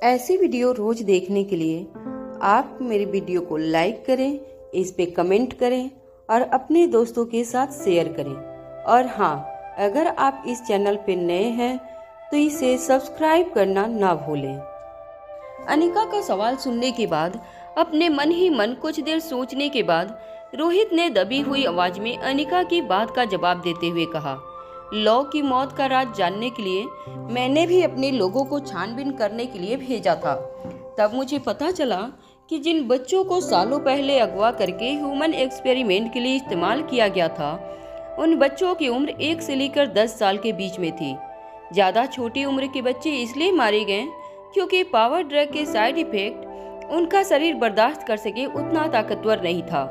ऐसी वीडियो रोज देखने के लिए आप मेरे वीडियो को लाइक करें, इस पे कमेंट करें और अपने दोस्तों के साथ शेयर करें। और हाँ, अगर आप इस चैनल पे नए हैं तो इसे सब्सक्राइब करना ना भूलें। अनिका का सवाल सुनने के बाद अपने मन ही मन कुछ देर सोचने के बाद रोहित ने दबी हुई आवाज में अनिका की बात का जवाब देते हुए कहा, लॉ की मौत का राज जानने के लिए मैंने भी अपने लोगों को छानबीन करने के लिए भेजा था। तब मुझे पता चला कि जिन बच्चों को सालों पहले अगवा करके ह्यूमन एक्सपेरिमेंट के लिए इस्तेमाल किया गया था, उन बच्चों की उम्र 1 से लेकर 10 साल के बीच में थी। ज़्यादा छोटी उम्र के बच्चे इसलिए मारे गए क्योंकि पावर ड्रग के साइड इफेक्ट उनका शरीर बर्दाश्त कर सके उतना ताकतवर नहीं था,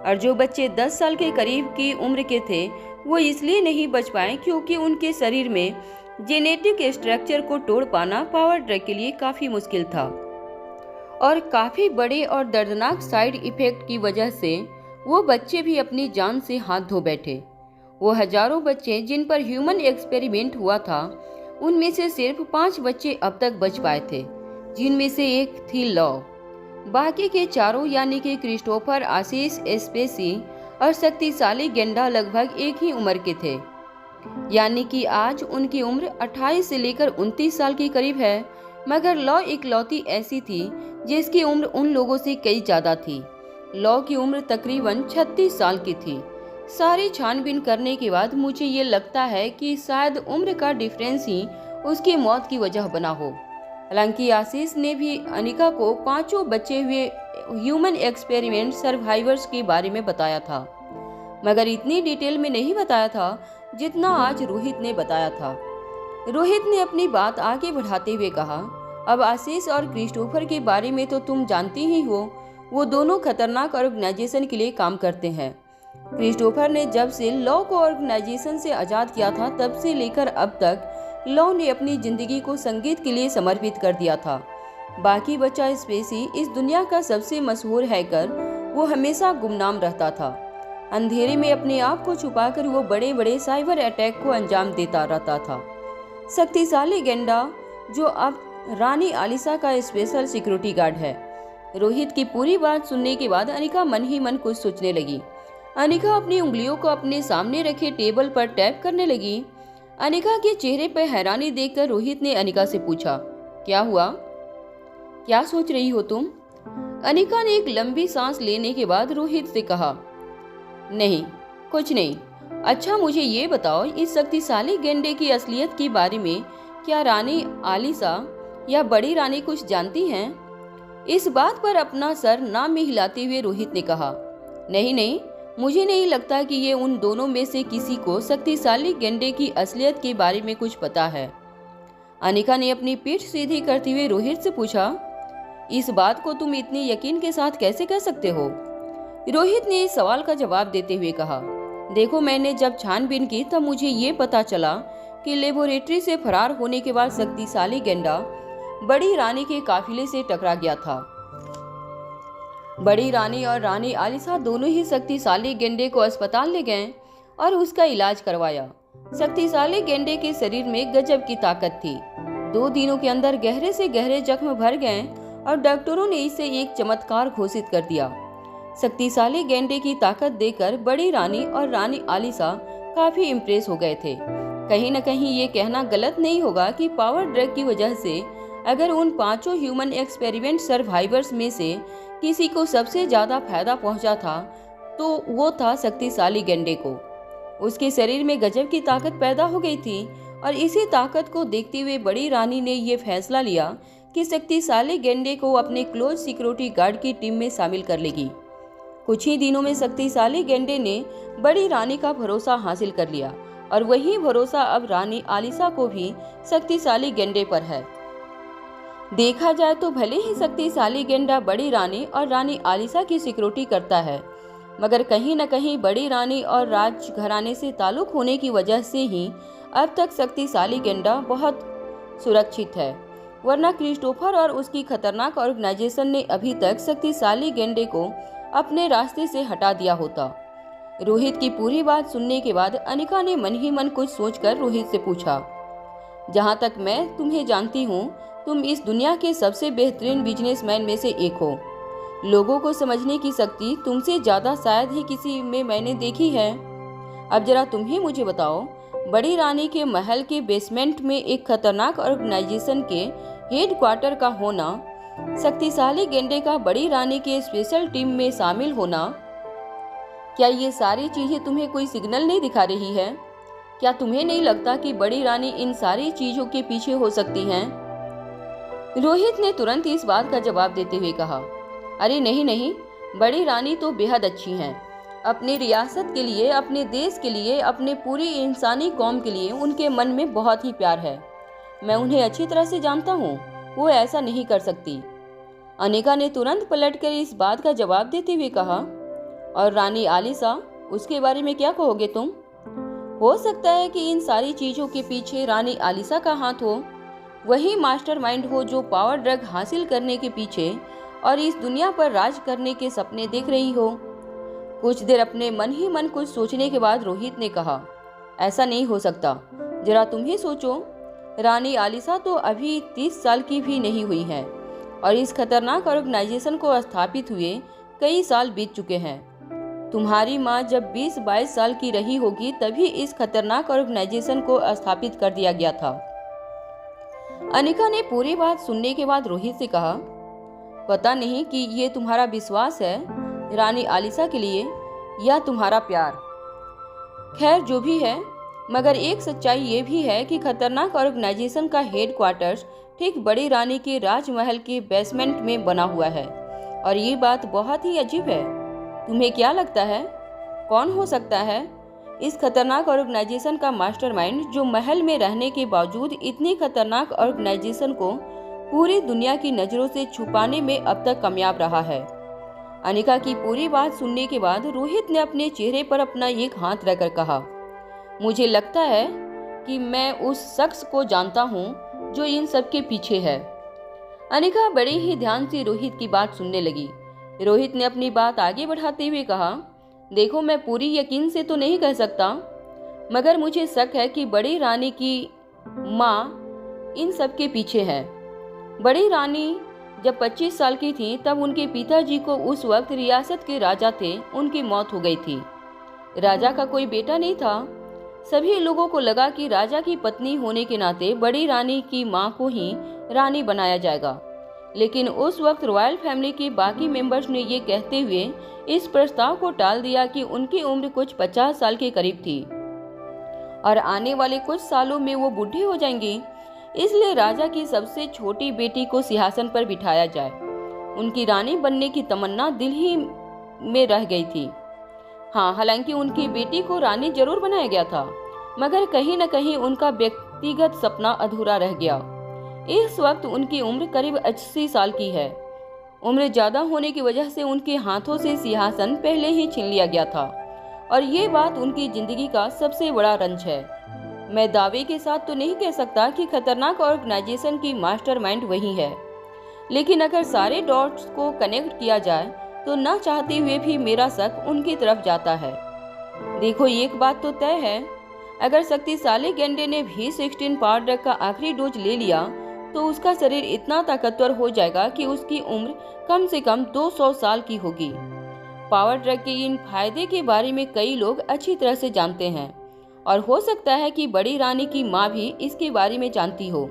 और जो बच्चे 10 साल के करीब की उम्र के थे वो इसलिए नहीं बच पाए क्योंकि उनके शरीर में जेनेटिक स्ट्रक्चर को तोड़ पाना पावर ड्रग के लिए काफ़ी मुश्किल था। और काफ़ी बड़े और दर्दनाक साइड इफेक्ट की वजह से वो बच्चे भी अपनी जान से हाथ धो बैठे। वो हजारों बच्चे जिन पर ह्यूमन एक्सपेरिमेंट हुआ था, उनमें से सिर्फ 5 बच्चे अब तक बच पाए थे, जिनमें से एक थी लॉ। बाकी के चारों यानी कि क्रिस्टोफर, आशीष, स्पेसी और शक्तिशाली गेंडा लगभग एक ही उम्र के थे, यानी कि आज उनकी उम्र 28 से लेकर 29 साल के करीब है। मगर लॉ इकलौती ऐसी थी जिसकी उम्र उन लोगों से कई ज्यादा थी। लॉ की उम्र तकरीबन 36 साल की थी। सारी छानबीन करने के बाद मुझे ये लगता है कि शायद उम्र का डिफरेंस ही उसकी मौत की वजह बना हो। हालांकि आशीष ने भी अनिका को 5 बचे हुए ह्यूमन एक्सपेरिमेंट सर्वाइवर्स के बारे में बताया था, मगर इतनी डिटेल में नहीं बताया था जितना आज रोहित ने बताया था। रोहित ने अपनी बात आगे बढ़ाते हुए कहा, अब आशीष और क्रिस्टोफर के बारे में तो तुम जानती ही हो, वो दोनों खतरनाक ऑर्गेनाइजेशन के लिए काम करते हैं। क्रिस्टोफर ने जब से लॉ को ऑर्गेनाइजेशन से आज़ाद किया था, तब से लेकर अब तक लॉ ने अपनी जिंदगी को संगीत के लिए समर्पित कर दिया था। बाकी बचा स्पेसी, इस दुनिया का सबसे मशहूर हैकर, वो हमेशा गुमनाम रहता था। अंधेरे में अपने आप को छुपाकर वो बड़े बड़े साइबर अटैक को अंजाम देता रहता था। शक्तिशाली गेंडा, जो अब रानी आलिसा का स्पेशल सिक्योरिटी गार्ड है। रोहित की पूरी बात सुनने के बाद अनिका मन ही मन कुछ सोचने लगी। अनिका अपनी उंगलियों को अपने सामने रखे टेबल पर टैप करने लगी। अनिका के चेहरे पर हैरानी देखकर रोहित ने अनिका से पूछा, क्या हुआ, क्या सोच रही हो तुम? अनिका ने एक लंबी सांस लेने के बाद रोहित से कहा, नहीं, कुछ नहीं। अच्छा, मुझे ये बताओ, इस शक्तिशाली गेंडे की असलियत के बारे में क्या रानी आलिसा या बड़ी रानी कुछ जानती हैं? इस बात पर अपना सर ना में हिलाते हुए रोहित ने कहा, नहीं नहीं, मुझे नहीं लगता कि ये उन दोनों में से किसी को शक्तिशाली गेंडे की असलियत के बारे में कुछ पता है। अनिका ने अपनी पीठ सीधी करते हुए रोहित से पूछा, इस बात को तुम इतनी यकीन के साथ कैसे कह सकते हो? रोहित ने इस सवाल का जवाब देते हुए कहा, देखो, मैंने जब छानबीन की तब मुझे ये पता चला कि लेबोरेटरी से फरार होने के बाद शक्तिशाली गेंडा बड़ी रानी के काफिले से टकरा गया था। बड़ी रानी और रानी आलिसा दोनों ही शक्तिशाली गेंडे को अस्पताल ले गए और उसका इलाज करवाया। शक्तिशाली गेंडे के शरीर में गजब की ताकत थी। 2 दिनों के अंदर गहरे से गहरे जख्म भर गए और डॉक्टरों ने इसे एक चमत्कार घोषित कर दिया। शक्तिशाली गेंडे की ताकत देखकर बड़ी रानी और रानी आलिसा काफी इम्प्रेस हो गए थे। कहीं न कहीं ये कहना गलत नहीं होगा कि पावर ड्रग की वजह से अगर उन 5 ह्यूमन एक्सपेरिमेंट सर्वाइवर्स में से किसी को सबसे ज्यादा फायदा पहुंचा था तो वो था शक्तिशाली गेंडे को। उसके शरीर में गजब की ताकत पैदा हो गई थी और इसी ताकत को देखते हुए बड़ी रानी ने ये फैसला लिया कि शक्तिशाली गेंडे को अपने क्लोज सिक्योरिटी गार्ड की टीम में शामिल कर लेगी। कुछ ही दिनों में शक्तिशाली गेंडे ने बड़ी रानी का भरोसा हासिल कर लिया और वही भरोसा अब रानी आलिसा को भी शक्तिशाली गेंडे पर है। देखा जाए तो भले ही शक्तिशाली गेंडा बड़ी रानी और रानी आलिसा की सिक्योरिटी करता है, मगर कहीं न कहीं बड़ी रानी और राजघराने से ताल्लुक होने की वजह से ही अब तक शक्तिशाली गेंडा बहुत सुरक्षित है, वरना क्रिस्टोफर और उसकी खतरनाक ऑर्गेनाइजेशन ने अभी तक शक्तिशाली गेंडे को अपने रास्ते से हटा दिया होता। रोहित की पूरी बात सुनने के बाद अनिका ने मन ही मन कुछ सोचकर रोहित से पूछा, जहाँ तक मैं तुम्हें जानती हूँ, तुम इस दुनिया के सबसे बेहतरीन बिजनेसमैन में से एक हो। लोगों को समझने की शक्ति तुमसे ज़्यादा शायद ही किसी में मैंने देखी है। अब जरा तुम ही मुझे बताओ, बड़ी रानी के महल के बेसमेंट में एक खतरनाक ऑर्गेनाइजेशन के हेड क्वार्टर का होना, शक्तिशाली गेंडे का बड़ी रानी के स्पेशल टीम में शामिल होना, क्या ये सारी चीजें तुम्हें कोई सिग्नल नहीं दिखा रही है? क्या तुम्हें नहीं लगता कि बड़ी रानी इन सारी चीजों के पीछे हो सकती हैं? रोहित ने तुरंत इस बात का जवाब देते हुए कहा, अरे नहीं नहीं, बड़ी रानी तो बेहद अच्छी हैं। अपनी रियासत के लिए, अपने देश के लिए, अपने पूरी इंसानी कौम के लिए उनके मन में बहुत ही प्यार है। मैं उन्हें अच्छी तरह से जानता हूँ, वो ऐसा नहीं कर सकती। अनिका ने तुरंत पलटकर इस बात का जवाब देते हुए कहा, और रानी आलिसा, उसके बारे में क्या कहोगे तुम? हो सकता है कि इन सारी चीजों के पीछे रानी आलिसा का हाथ हो, वही मास्टरमाइंड हो जो पावर ड्रग हासिल करने के पीछे और इस दुनिया पर राज करने के सपने देख रही हो। कुछ देर अपने मन ही मन कुछ सोचने के बाद रोहित ने कहा, ऐसा नहीं हो सकता। जरा तुम ही सोचो, रानी आलिसा तो अभी 30 साल की भी नहीं हुई है और इस खतरनाक ऑर्गेनाइजेशन को स्थापित हुए कई साल बीत चुके हैं। तुम्हारी माँ जब 20-22 साल की रही होगी तभी इस खतरनाक ऑर्गेनाइजेशन को स्थापित कर दिया गया था। अनिका ने पूरी बात सुनने के बाद रोहित से कहा, पता नहीं कि ये तुम्हारा विश्वास है रानी आलिसा के लिए या तुम्हारा प्यार। खैर जो भी है, मगर एक सच्चाई ये भी है कि खतरनाक ऑर्गेनाइजेशन का हेड क्वार्टर्स ठीक बड़ी रानी के राजमहल के बेसमेंट में बना हुआ है और ये बात बहुत ही अजीब है। तुम्हें क्या लगता है, कौन हो सकता है इस खतरनाक ऑर्गेनाइजेशन का मास्टरमाइंड जो महल में रहने के बावजूद इतनी खतरनाक ऑर्गेनाइजेशन को पूरी दुनिया की नज़रों से छुपाने में अब तक कामयाब रहा है? अनिका की पूरी बात सुनने के बाद रोहित ने अपने चेहरे पर अपना एक हाथ रखकर कहा, मुझे लगता है कि मैं उस शख्स को जानता हूँ जो इन सब के पीछे है। अनिका बड़े ही ध्यान से रोहित की बात सुनने लगी। रोहित ने अपनी बात आगे बढ़ाते हुए कहा, देखो मैं पूरी यकीन से तो नहीं कह सकता, मगर मुझे शक है कि बड़ी रानी की माँ इन सब के पीछे है। बड़ी रानी जब 25 साल की थी तब उनके पिताजी को, उस वक्त रियासत के राजा थे, उनकी मौत हो गई थी। राजा का कोई बेटा नहीं था। सभी लोगों को लगा कि राजा की पत्नी होने के नाते बड़ी रानी की मां को ही रानी बनाया जाएगा, लेकिन उस वक्त रॉयल फैमिली के बाकी मेंबर्स ने ये कहते हुए इस प्रस्ताव को टाल दिया कि उनकी उम्र कुछ 50 साल के करीब थी और आने वाले कुछ सालों में वो बूढ़ी हो जाएंगी, इसलिए राजा की सबसे छोटी बेटी को सिंहासन पर बिठाया जाए। उनकी रानी बनने की तमन्ना दिल ही में रह गई थी। हाँ, हालांकि उनकी बेटी को रानी जरूर बनाया गया था, मगर कहीं न कहीं उनका व्यक्तिगत सपना अधूरा रह गया। इस वक्त उनकी उम्र करीब 80 साल की है। उम्र ज्यादा होने की वजह से उनके हाथों से सिंहासन पहले ही छीन लिया गया था और ये बात उनकी जिंदगी का सबसे बड़ा रंज है। मैं दावे के साथ तो नहीं कह सकता कि खतरनाक ऑर्गेनाइजेशन की मास्टरमाइंड वही है, लेकिन अगर सारे डॉट्स को कनेक्ट किया जाए तो न चाहते हुए भी मेरा शक उनकी तरफ जाता है। देखो, एक बात तो तय है, अगर शक्तिशाली गेंडे ने भी 16 पावर ड्रग का आखिरी डोज ले लिया तो उसका शरीर इतना ताकतवर हो जाएगा कि उसकी उम्र कम से कम 200 साल की होगी। पावर ड्रग के इन फायदे के बारे में कई लोग अच्छी तरह से जानते हैं और हो सकता है कि बड़ी रानी की माँ भी इसके बारे में जानती हो।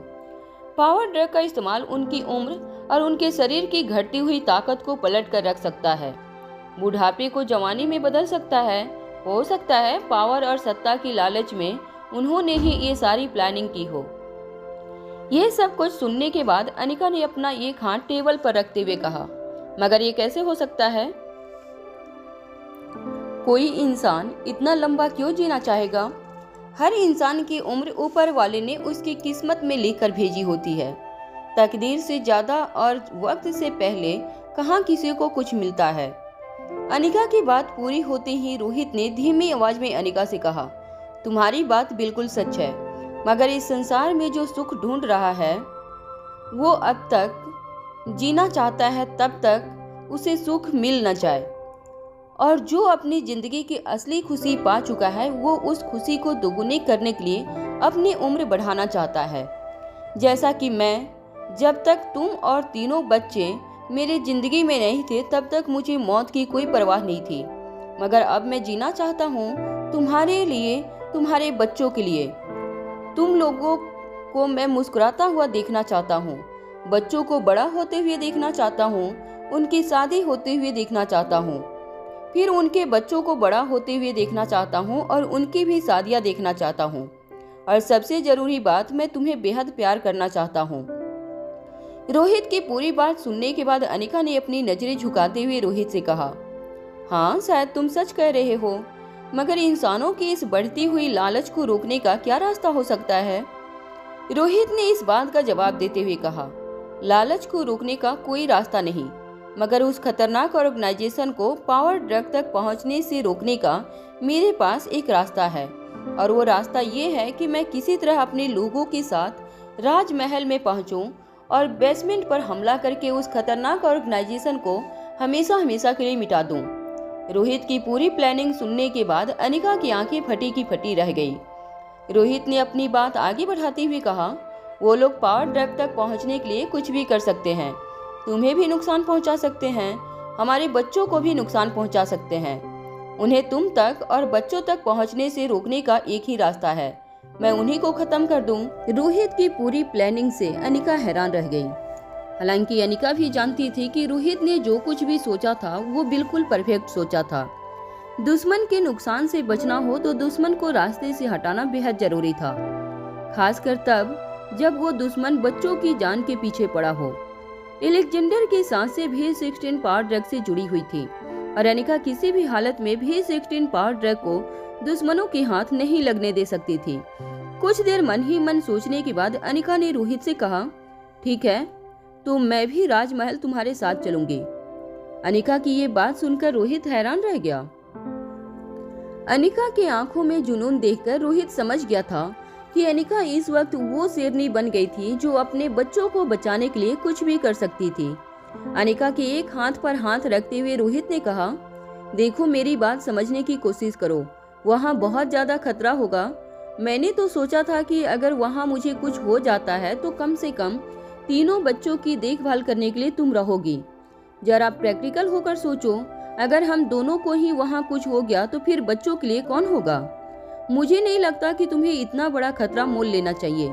पावर ड्रग का इस्तेमाल उनकी उम्र और उनके शरीर की घटती हुई ताकत को पलट कर रख सकता है, बुढ़ापे को जवानी में बदल सकता है। हो सकता है पावर और सत्ता की लालच में उन्होंने ही ये सारी प्लानिंग की हो। ये सब कुछ सुनने के बाद अनिका ने अपना एक हाथ टेबल पर रखते हुए कहा, मगर ये कैसे हो सकता है? कोई इंसान इतना लंबा क्यों जीना चाहेगा? हर इंसान की उम्र ऊपर वाले ने उसकी किस्मत में लिखकर भेजी होती है। तकदीर से ज्यादा और वक्त से पहले कहाँ किसी को कुछ मिलता है। अनिका की बात पूरी होते ही रोहित ने धीमी आवाज में अनिका से कहा, तुम्हारी बात बिल्कुल सच है, मगर इस संसार में जो सुख ढूंढ रहा है वो अब तक जीना चाहता है तब तक उसे सुख मिल न जाए। और जो अपनी जिंदगी की असली खुशी पा चुका है वो उस खुशी को दोगुनी करने के लिए अपनी उम्र बढ़ाना चाहता है। जैसा कि मैं, जब तक तुम और तीनों बच्चे मेरी जिंदगी में नहीं थे तब तक मुझे मौत की कोई परवाह नहीं थी, मगर अब मैं जीना चाहता हूँ तुम्हारे लिए, तुम्हारे बच्चों के लिए। तुम लोगों को मैं मुस्कुराता हुआ देखना चाहता हूँ, बच्चों को बड़ा होते हुए देखना चाहता हूँ, उनकी शादी होते हुए देखना चाहता हूँ, फिर उनके बच्चों को बड़ा होते हुए देखना चाहता हूँ और उनकी भी शादियाँ देखना चाहता हूँ। और सबसे जरूरी बात, मैं तुम्हें बेहद प्यार करना चाहता हूँ। रोहित की पूरी बात सुनने के बाद अनिका ने अपनी नजरें झुकाते हुए रोहित से कहा, हाँ शायद तुम सच कह रहे हो, मगर इंसानों की इस बढ़ती हुई लालच को रोकने का क्या रास्ता हो सकता है? रोहित ने इस बात का जवाब देते हुए कहा, लालच को रोकने का कोई रास्ता नहीं, मगर उस खतरनाक ऑर्गेनाइजेशन को पावर ड्रग तक पहुंचने से रोकने का मेरे पास एक रास्ता है। और वो रास्ता ये है कि मैं किसी तरह अपने लोगों के साथ राजमहल में पहुंचूं और बेसमेंट पर हमला करके उस खतरनाक ऑर्गेनाइजेशन को हमेशा हमेशा के लिए मिटा दूं। रोहित की पूरी प्लानिंग सुनने के बाद अनिका की आंखें फटी की फटी रह गई। रोहित ने अपनी बात आगे बढ़ाते हुए कहा, वो लोग पावर ड्रग तक पहुंचने के लिए कुछ भी कर सकते हैं, तुम्हें भी नुकसान पहुंचा सकते हैं, हमारे बच्चों को भी नुकसान पहुंचा सकते हैं। उन्हें तुम तक और बच्चों तक पहुंचने से रोकने का एक ही रास्ता है, मैं उन्हीं को खत्म कर दूं। रोहित की पूरी प्लानिंग से अनिका हैरान रह गई। हालांकि अनिका भी जानती थी कि रोहित ने जो कुछ भी सोचा था वो बिल्कुल परफेक्ट सोचा था। दुश्मन के नुकसान से बचना हो तो दुश्मन को रास्ते से हटाना बेहद जरूरी था, खासकर तब जब वो दुश्मन बच्चों की जान के पीछे पड़ा हो। एलेक्जेंडर की सांसें भी 16 पावर ड्रग से जुड़ी हुई थी और अनिका किसी भी हालत में भी 16 पावर ड्रग को दुश्मनों के हाथ नहीं लगने दे सकती थी। कुछ देर मन ही मन सोचने के बाद अनिका ने रोहित से कहा, ठीक है, तो मैं भी राजमहल तुम्हारे साथ चलूंगी। अनिका की ये बात सुनकर रोहित हैरान रह गया। अनिका की आंखों में जुनून देखकर रोहित समझ गया था कि अनिका इस वक्त वो शेरनी बन गई थी जो अपने बच्चों को बचाने के लिए कुछ भी कर सकती थी। अनिका के एक हाथ पर हाथ रखते हुए रोहित ने कहा, देखो मेरी बात समझने की कोशिश करो, वहाँ बहुत ज्यादा खतरा होगा। मैंने तो सोचा था कि अगर वहाँ मुझे कुछ हो जाता है तो कम से कम तीनों बच्चों की देखभाल करने के लिए तुम रहोगी। जरा प्रैक्टिकल होकर सोचो, अगर हम दोनों को ही वहाँ कुछ हो गया तो फिर बच्चों के लिए कौन होगा? मुझे नहीं लगता कि तुम्हें इतना बड़ा खतरा मोल लेना चाहिए।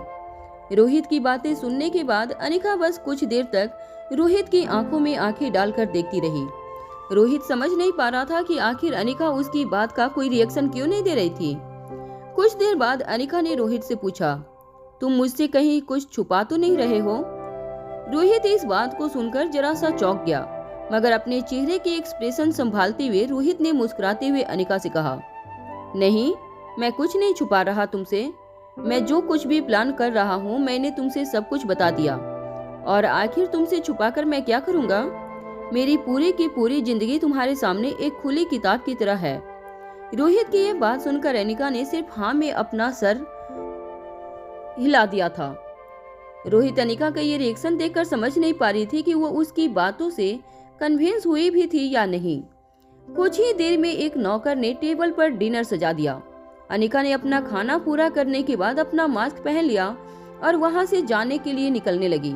रोहित की बातें सुनने के बाद अनिका बस कुछ देर तक रोहित की आंखों में आंखें डालकर देखती रही। रोहित समझ नहीं पा रहा था कि आखिर अनिका उसकी बात का कोई रिएक्शन क्यों नहीं दे रही थी। कुछ देर बाद अनिका ने रोहित से पूछा, तुम मुझसे कहीं कुछ छुपा तो नहीं रहे हो? रोहित इस बात को सुनकर जरा सा चौंक गया, मगर अपने चेहरे के एक्सप्रेशन संभालते हुए रोहित ने मुस्कुराते हुए अनिका से कहा, नहीं, मैं कुछ नहीं छुपा रहा तुमसे। मैं जो कुछ भी प्लान कर रहा हूँ मैंने तुमसे सब कुछ बता दिया, और आखिर तुमसे छुपाकर मैं क्या करूँगा? मेरी पूरी की पूरी जिंदगी तुम्हारे सामने एक खुली किताब की तरह है। रोहित की ये बात सुनकर अनिका ने सिर्फ हाँ में अपना सर हिला दिया था। रोहित अनिका का ये रिएक्शन देखकर समझ नहीं पा रही थी कि वो उसकी बातों से कन्विंस हुई भी थी या नहीं। कुछ ही देर में एक नौकर ने टेबल पर डिनर सजा दिया। अनिका ने अपना खाना पूरा करने के बाद अपना मास्क पहन लिया और वहां से जाने के लिए निकलने लगी।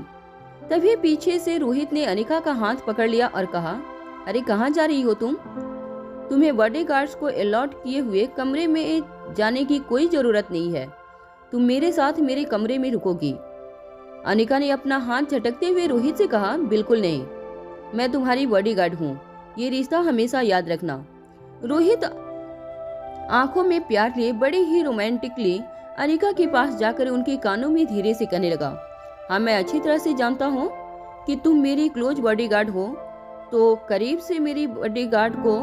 तभी पीछे से रोहित ने अनिका का हाथ पकड़ लिया और कहा, अरे कहाँ जा रही हो तुम? तुम्हें बॉडीगार्ड्स को अलॉट किए हुए कमरे में जाने की कोई जरूरत नहीं है। तुम मेरे साथ मेरे कमरे में रुकोगी। अनिका ने अपना हाथ झटकते हुए रोहित से कहा, बिल्कुल नहीं, मैं तुम्हारी बॉडीगार्ड हूँ, ये रिश्ता हमेशा याद रखना। रोहित आंखों में प्यार लिए बड़े ही रोमांटिकली अनिका के पास जाकर उनके कानों में धीरे से कहने लगा, हाँ मैं अच्छी तरह से जानता हूँ कि तुम मेरी क्लोज बॉडीगार्ड हो, तो करीब से मेरी बॉडीगार्ड को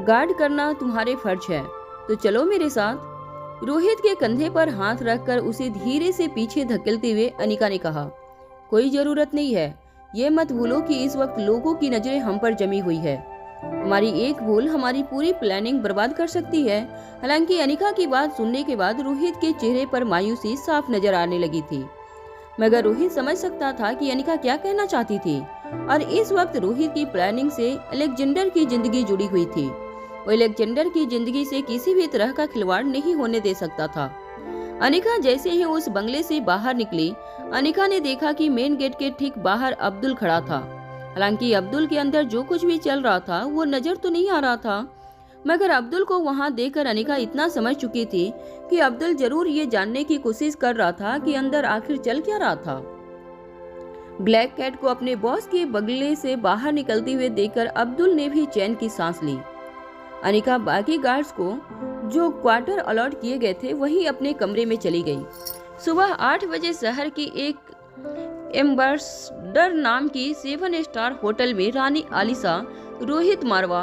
गार्ड करना तुम्हारे फर्ज है, तो चलो मेरे साथ। रोहित के कंधे पर हाथ रखकर उसे धीरे से पीछे धकेलते हुए अनिका ने कहा, कोई जरूरत नहीं है, ये मत भूलो कि इस वक्त लोगों की नजरें हम पर जमी हुई है। हमारी एक भूल हमारी पूरी प्लानिंग बर्बाद कर सकती है। हालांकि अनिका की बात सुनने के बाद रोहित के चेहरे पर मायूसी साफ नजर आने लगी थी, मगर रोहित समझ सकता था कि अनिका क्या कहना चाहती थी। और इस वक्त रोहित की प्लानिंग से अलेक्जेंडर की जिंदगी जुड़ी हुई थी। वो अलेक्जेंडर की जिंदगी से किसी भी तरह का खिलवाड़ नहीं होने दे सकता था। अनिका जैसे ही उस बंगले से बाहर निकली, अनिका ने देखा कि मेन गेट के ठीक बाहर अब्दुल खड़ा था। हालांकि अब्दुल के अंदर जो कुछ भी चल रहा था वो नजर तो नहीं आ रहा था, मगर अब्दुल को वहां देखकर अनिका इतना समझ चुकी थी कि अब्दुल जरूर ये जानने की कोशिश कर रहा था कि अंदर आखिर चल क्या रहा था। ब्लैक कैट को अपने बॉस के बंगले से बाहर निकलते हुए देखकर अब्दुल ने भी चैन की सांस ली। अनिका बाकी गार्ड्स को जो क्वार्टर अलॉट किए गए थे वहीं अपने कमरे में चली गई। सुबह 8 बजे शहर की एक एम्बेसडर नाम की 7 स्टार होटल में रानी आलिशा, रोहित मारवा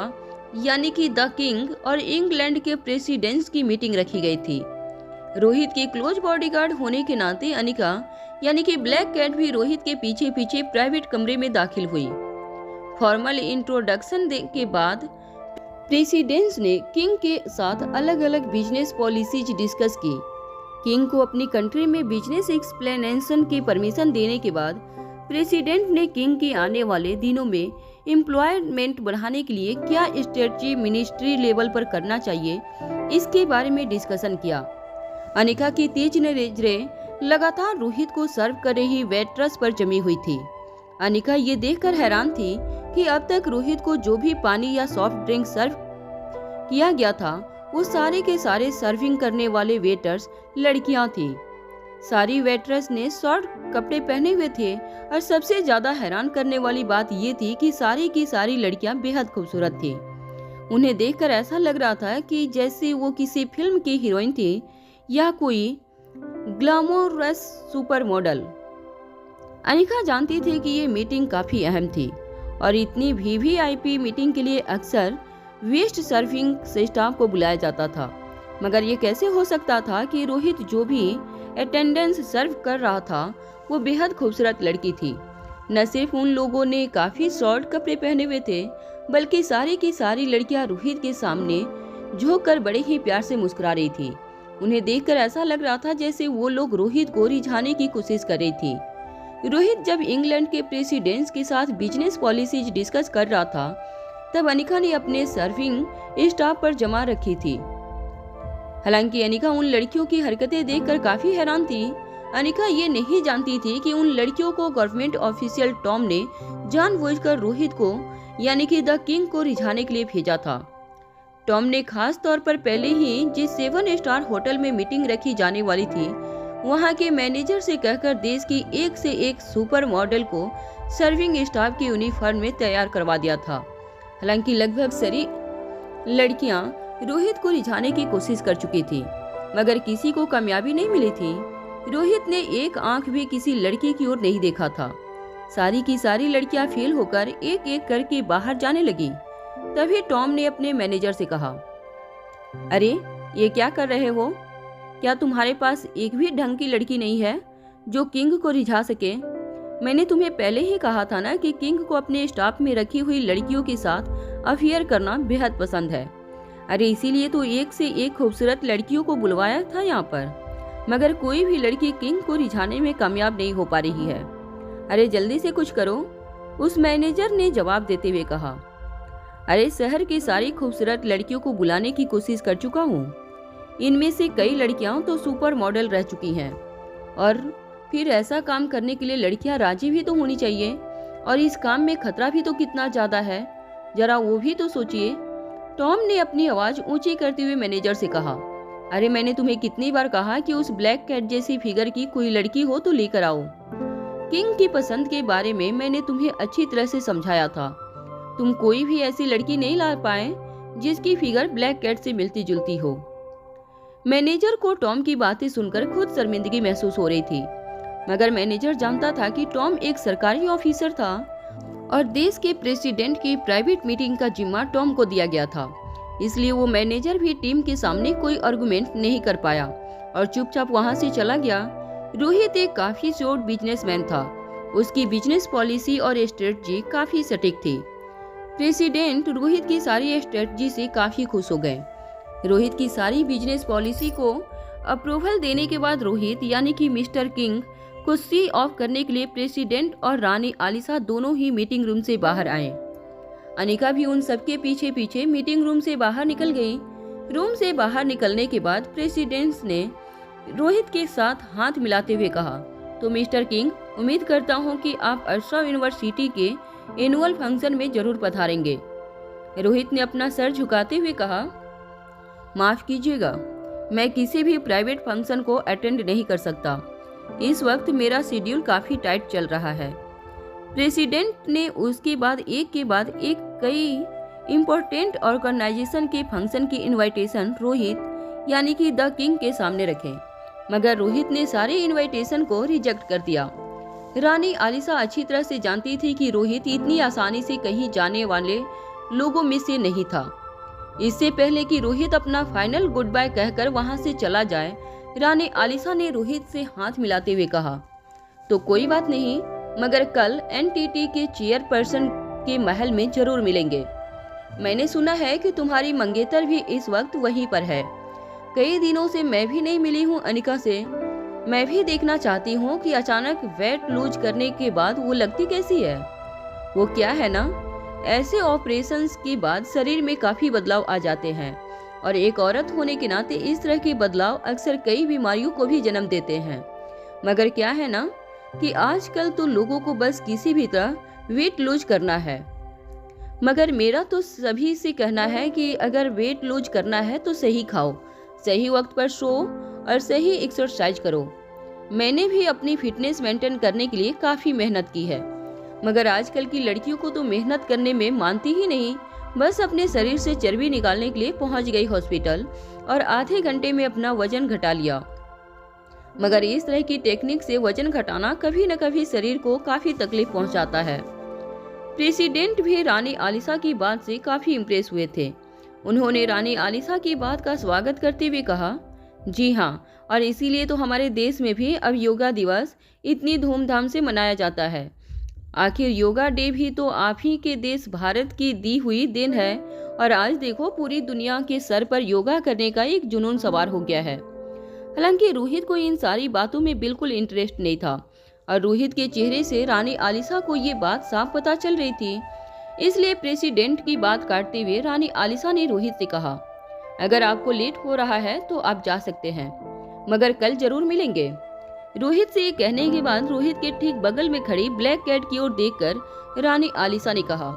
यानी कि द किंग और इंग्लैंड के प्रेसिडेंट्स की मीटिंग रखी गई थी। रोहित के क्लोज बॉडीगार्ड होने के नाते अनिका यानी कि ब्लैक कैट भी रोहित के पीछे पीछे प्राइवेट कमरे में दाखिल हुई। फॉर्मल इंट्रोडक्शन के बाद प्रेसिडेंट्स ने किंग के साथ अलग अलग बिजनेस पॉलिसीज डिस्कस की। किंग को अपनी कंट्री में बिजनेस एक्सप्लेनेशन की परमिशन देने के बाद प्रेसिडेंट ने किंग के आने वाले दिनों में एम्प्लॉयमेंट बढ़ाने के लिए क्या स्ट्रेटजी मिनिस्ट्री लेवल पर करना चाहिए, इसके बारे में डिस्कशन किया। अनिका की तेज नजरें लगातार रोहित को सर्व कर रही वेट्रेस पर जमी हुई थी। अनिका ये देखकर हैरान थी कि अब तक रोहित को जो भी पानी या सॉफ्ट ड्रिंक सर्व किया गया था वो सारे के सारे सर्विंग करने वाले वेटर्स लड़कियां थी। सारी वेट्रेस ने शॉर्ट कपड़े पहने हुए थे और सबसे ज्यादा हैरान करने वाली बात ये थी कि सारी की सारी लड़कियां बेहद खूबसूरत थी। उन्हें देखकर ऐसा लग रहा था कि जैसे वो किसी फिल्म की हीरोइन थी या कोई ग्लैमरस सुपर मॉडल। अनिका जानती थी कि ये मीटिंग काफी अहम थी और इतनी वीवीआईपी मीटिंग के लिए अक्सर वेस्ट सर्विंग स्टाफ को बुलाया जाता था, मगर ये कैसे हो सकता था कि रोहित जो भी अटेंडेंस सर्व कर रहा था वो बेहद खूबसूरत लड़की थी। न सिर्फ उन लोगों ने काफी शॉर्ट कपड़े पहने हुए थे, बल्कि सारी की सारी लड़कियां रोहित के सामने झुक कर बड़े ही प्यार से मुस्कुरा रही थी। उन्हें देखकर ऐसा लग रहा था जैसे वो लोग रोहित को रिझाने की कोशिश कर रही थी। रोहित जब इंग्लैंड के प्रेसिडेंट्स के साथ बिजनेस पॉलिसीज डिस्कस कर रहा था, तब अनिका ने अपने सर्विंग स्टाफ पर जमा रखी थी। हालांकि अनिका उन लड़कियों की हरकतें देखकर काफी हैरान थी। अनिका ये नहीं जानती थी कि उन लड़कियों को गवर्नमेंट ऑफिशियल टॉम ने जानबूझकर रोहित को यानी कि द किंग को रिझाने के लिए भेजा था। टॉम ने खास तौर पर पहले ही जिस 7 स्टार होटल में मीटिंग रखी जाने वाली थी वहां के मैनेजर से कहकर देश की एक से एक सुपर मॉडल को सर्विंग स्टाफ की यूनिफॉर्म में तैयार करवा दिया था। हालांकि लगभग सारी लड़कियां रोहित को रिझाने की कोशिश कर चुकी थी, मगर किसी को कामयाबी नहीं मिली थी। रोहित ने एक आंख भी किसी लड़की की ओर नहीं देखा था। सारी की सारी लड़कियां फेल होकर एक एक करके बाहर जाने लगी। तभी टॉम ने अपने मैनेजर से कहा, अरे ये क्या कर रहे हो? क्या तुम्हारे पास एक भी ढंग की लड़की नहीं है जो किंग को रिझा सके? मैंने तुम्हें पहले ही कहा था ना कि किंग को अपने स्टाफ में रखी हुई लड़कियों के साथ अफेयर करना बेहद पसंद है। अरे इसीलिए तो एक से एक खूबसूरत लड़कियों को बुलवाया था यहाँ पर, मगर कोई भी लड़की किंग को रिझाने में कामयाब नहीं हो पा रही है। अरे जल्दी से कुछ करो, उस मैनेजर ने जवाब देते हुए कहा। अरे शहर की सारी खूबसूरत लड़कियों को बुलाने की कोशिश कर चुका हूँ। इनमें से कई लड़कियां तो सुपर मॉडल रह चुकी हैं, और फिर ऐसा काम करने के लिए लड़कियां राजी भी तो होनी चाहिए। और इस काम में खतरा भी तो कितना ज्यादा है, जरा वो भी तो सोचिए। टॉम ने अपनी आवाज ऊंची करते हुए मैनेजर से कहा, अरे मैंने तुम्हें कितनी बार कहा कि उस ब्लैक कैट जैसी फिगर की कोई लड़की हो तो लेकर आओ। किंग की पसंद के बारे में मैंने तुम्हें अच्छी तरह से समझाया था। तुम कोई भी ऐसी लड़की नहीं ला पाए जिसकी फिगर ब्लैक कैट से मिलती जुलती हो। मैनेजर को टॉम की बातें सुनकर खुद शर्मिंदगी महसूस हो रही थी, मगर मैनेजर जानता था कि टॉम एक सरकारी ऑफिसर था और देश के प्रेसिडेंट की प्राइवेट मीटिंग का जिम्मा टॉम को दिया गया था। इसलिए वो मैनेजर भी टीम के सामने कोई आर्गुमेंट नहीं कर पाया और चुपचाप वहां से चला गया। रोहित एक काफी शॉर्ट बिजनेसमैन था। उसकी बिजनेस पॉलिसी और स्ट्रेटजी काफी सटीक थी। प्रेसिडेंट रोहित की सारी स्ट्रेटजी से काफी खुश हो गए। रोहित की सारी बिजनेस पॉलिसी को अप्रूवल देने के बाद रोहित यानी कि मिस्टर किंग को सी ऑफ करने के लिए प्रेसिडेंट और रानी आलिशा दोनों ही मीटिंग रूम से बाहर आए। अनिका भी उन सबके पीछे पीछे मीटिंग रूम से बाहर निकल गई। रूम से बाहर निकलने के बाद प्रेसिडेंट ने रोहित के साथ हाथ मिलाते हुए कहा, तो मिस्टर किंग, उम्मीद करता हूं कि आप अशरफ यूनिवर्सिटी के एनुअल फंक्शन में जरूर पधारेंगे। रोहित ने अपना सर झुकाते हुए कहा, माफ कीजिएगा, मैं किसी भी प्राइवेट फंक्शन को अटेंड नहीं कर सकता। इस वक्त मेरा शेड्यूल काफी टाइट चल रहा है। प्रेसिडेंट ने उसके बाद एक कई इम्पोर्टेंट ऑर्गेनाइजेशन के फंक्शन की इनविटेशन रोहित यानी कि द किंग के सामने रखे, मगर रोहित ने सारे इनविटेशन को रिजेक्ट कर दिया। रानी आलिशा अच्छी तरह से जानती थी कि रोहित इतनी आसानी से कहीं जाने वाले लोगों में से नहीं था। इससे पहले कि रोहित अपना फाइनल गुड बाय कहकर वहां से चला जाए, रानी आलिशा ने रोहित से हाथ मिलाते हुए कहा, तो कोई बात नहीं, मगर कल एनटीटी के चेयरपर्सन के महल में जरूर मिलेंगे। मैंने सुना है कि तुम्हारी मंगेतर भी इस वक्त वहीं पर है। कई दिनों से मैं भी नहीं मिली हूँ अनिका से। मैं भी देखना चाहती हूँ कि अचानक वेट लूज करने के बाद वो लगती कैसी है। वो क्या है ना, ऐसे ऑपरेशंस के बाद शरीर में काफी बदलाव आ जाते हैं और एक औरत होने के नाते इस तरह के बदलाव अक्सर कई बीमारियों को भी जन्म देते हैं। मगर क्या है ना कि आजकल तो लोगों को बस किसी भी तरह वेट लूज करना है। मगर मेरा तो सभी से कहना है कि अगर वेट लूज करना है तो सही खाओ, सही वक्त पर सो और सही एक्सरसाइज करो। मैंने भी अपनी फिटनेस मेंटेन करने के लिए काफी मेहनत की है, मगर आजकल की लड़कियों को तो मेहनत करने में मानती ही नहीं। बस अपने शरीर से चर्बी निकालने के लिए पहुंच गई हॉस्पिटल और आधे घंटे में अपना वजन घटा लिया। मगर इस तरह की टेक्निक से वजन घटाना कभी न कभी शरीर को काफी तकलीफ पहुंचाता है। प्रेसिडेंट भी रानी आलिशा की बात से काफी इम्प्रेस हुए थे। उन्होंने रानी आलिशा की बात का स्वागत करते हुए कहा, जी हाँ, और इसीलिए तो हमारे देश में भी अब योगा दिवस इतनी धूमधाम से मनाया जाता है। आखिर योगा डे भी तो आप ही के देश भारत की दी हुई देन है और आज देखो पूरी दुनिया के सर पर योगा करने का एक जुनून सवार हो गया है। हालांकि रोहित को इन सारी बातों में बिल्कुल इंटरेस्ट नहीं था और रोहित के चेहरे से रानी आलिशा को ये बात साफ पता चल रही थी। इसलिए प्रेसिडेंट की बात काटते हुए रानी आलिशा ने रोहित से कहा, अगर आपको लेट हो रहा है तो आप जा सकते हैं, मगर कल जरूर मिलेंगे। रोहित से ये कहने के बाद रोहित के ठीक बगल में खड़ी ब्लैक कैट की ओर देखकर रानी आलिशा ने कहा,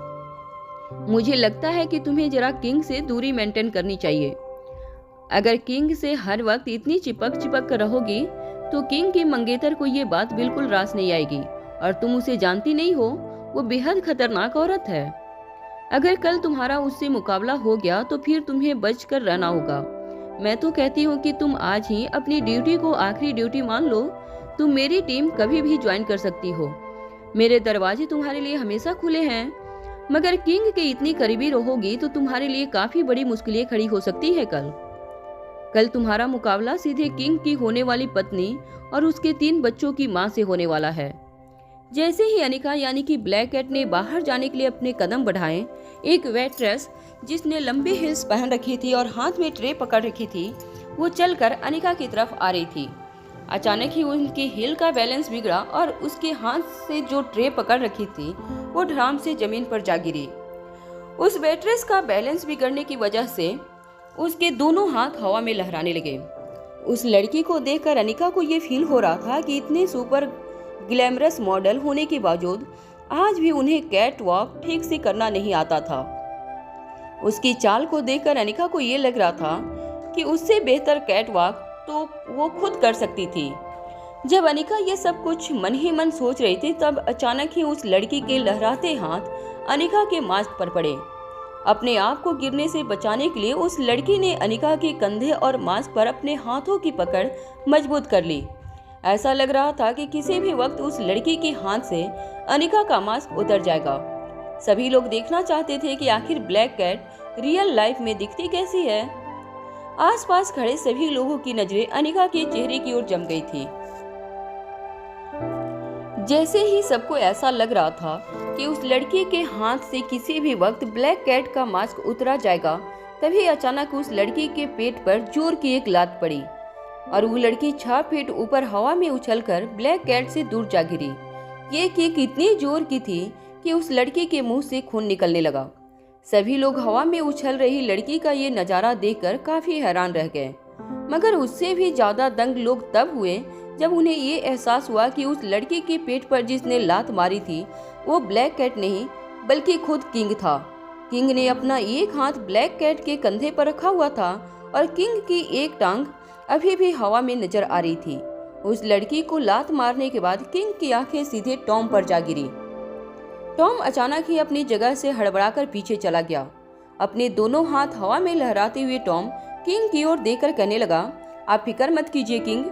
मुझे लगता है कि तुम्हें जरा किंग से दूरी मेंटेन करनी चाहिए। अगर किंग से हर वक्त इतनी चिपक कर रहोगी तो किंग की मंगेतर को ये बात बिल्कुल रास नहीं आएगी और तुम उसे जानती नहीं हो, वो बेहद खतरनाक औरत है। अगर कल तुम्हारा उससे मुकाबला हो गया तो फिर तुम्हें बच कर रहना होगा। मैं तो कहती हूँ कि तुम आज ही अपनी ड्यूटी को आखिरी ड्यूटी मान लो। तुम मेरी टीम कभी भी ज्वाइन कर सकती हो, मेरे दरवाजे तुम्हारे लिए हमेशा खुले हैं। मगर किंग के इतनी करीबी रहोगी तो तुम्हारे लिए काफी बड़ी मुश्किलें खड़ी हो सकती है। कल तुम्हारा मुकाबला सीधे किंग की होने वाली पत्नी और उसके 3 बच्चों की मां से होने वाला है। जैसे ही अनिका यानी कि ब्लैक कैट ने बाहर जाने के लिए अपने कदम बढ़ाए, एक वेट्रेस जिसने लंबे हिल्स पहन रखी थी और हाथ में ट्रे पकड़ रखी थी, वो चलकर अनिका की तरफ आ रही थी। अचानक ही उनके हिल का बैलेंस बिगड़ा और उसके हाथ से जो ट्रे पकड़ रखी थी वो धड़ाम से जमीन पर जा गिरी। उस वेट्रेस का बैलेंस बिगड़ने की वजह से उसके दोनों हाथ हवा में लहराने लगे। उस लड़की को देखकर अनिका को ये फील हो रहा था कि इतने सुपर ग्लैमरस मॉडल होने के बावजूद आज भी उन्हें कैट वॉक ठीक से करना नहीं आता था। उसकी चाल को देखकर अनिका को ये लग रहा था कि उससे बेहतर कैट वॉक तो वो खुद कर सकती थी। जब अनिका ये सब कुछ मन ही मन सोच रही थी, तब अचानक ही उस लड़की के लहराते हाथ अनिका के मास्क पर पड़े। अपने आप को गिरने से बचाने के लिए उस लड़की ने अनिका के कंधे और मास्क पर अपने हाथों की पकड़ मजबूत कर ली। ऐसा लग रहा था कि किसी भी वक्त उस लड़की के हाथ से अनिका का मास्क उतर जाएगा। सभी लोग देखना चाहते थे कि आखिर ब्लैक कैट रियल लाइफ में दिखती कैसी है। आसपास खड़े सभी लोगों की नजरें अनिका के चेहरे की ओर जम गई थी। जैसे ही सबको ऐसा लग रहा था कि उस लड़की के हाथ से किसी भी वक्त ब्लैक कैट का मास्क उतरा जाएगा, तभी अचानक उस लड़की के पेट पर जोर की एक लात पड़ी। और वो लड़की 6 फीट ऊपर हवा में उछलकर ब्लैक कैट से दूर जा गिरी। ये किक इतनी जोर की थी कि उस लड़की के मुंह से खून निकलने लगा। सभी लोग हवा में उछल रही लड़की का ये नजारा देखकर काफी हैरान रह गए, मगर उससे भी ज्यादा दंग लोग तब हुए जब उन्हें ये एहसास हुआ कि उस लड़की के पेट पर जिसने लात मारी थी वो ब्लैक कैट नहीं बल्कि खुद किंग था। किंग ने अपना एक हाथ ब्लैक कैट के कंधे पर रखा हुआ था और किंग की एक टांग अभी भी हवा में नजर आ रही थी। उस लड़की को लात मारने के बाद किंग की आंखें सीधे टॉम पर जा गिरी। टॉम अचानक ही अपनी जगह से हड़बड़ाकर पीछे चला गया। अपने दोनों हाथ हवा में लहराते हुए टॉम किंग की ओर देखकर कहने लगा, आप फिक्र मत कीजिए किंग,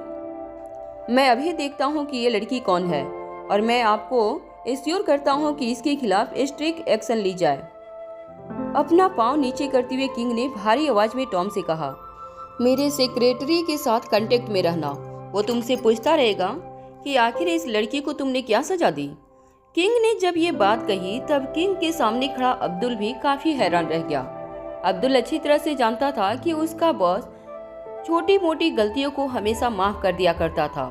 मैं अभी देखता हूँ कि ये लड़की कौन है और मैं आपको एश्योर करता हूँ कि इसके खिलाफ स्ट्रिक्ट एक्शन ली जाए। अपना पांव नीचे करते हुए किंग ने भारी आवाज में टॉम से कहा, मेरे सेक्रेटरी के साथ कांटेक्ट में रहना, वो तुमसे पूछता रहेगा कि आखिर इस लड़की को तुमने क्या सजा दी। किंग ने जब ये बात कही तब किंग के सामने खड़ा अब्दुल भी काफी हैरान रह गया। अब्दुल अच्छी तरह से जानता था कि उसका बॉस छोटी मोटी गलतियों को हमेशा माफ कर दिया करता था,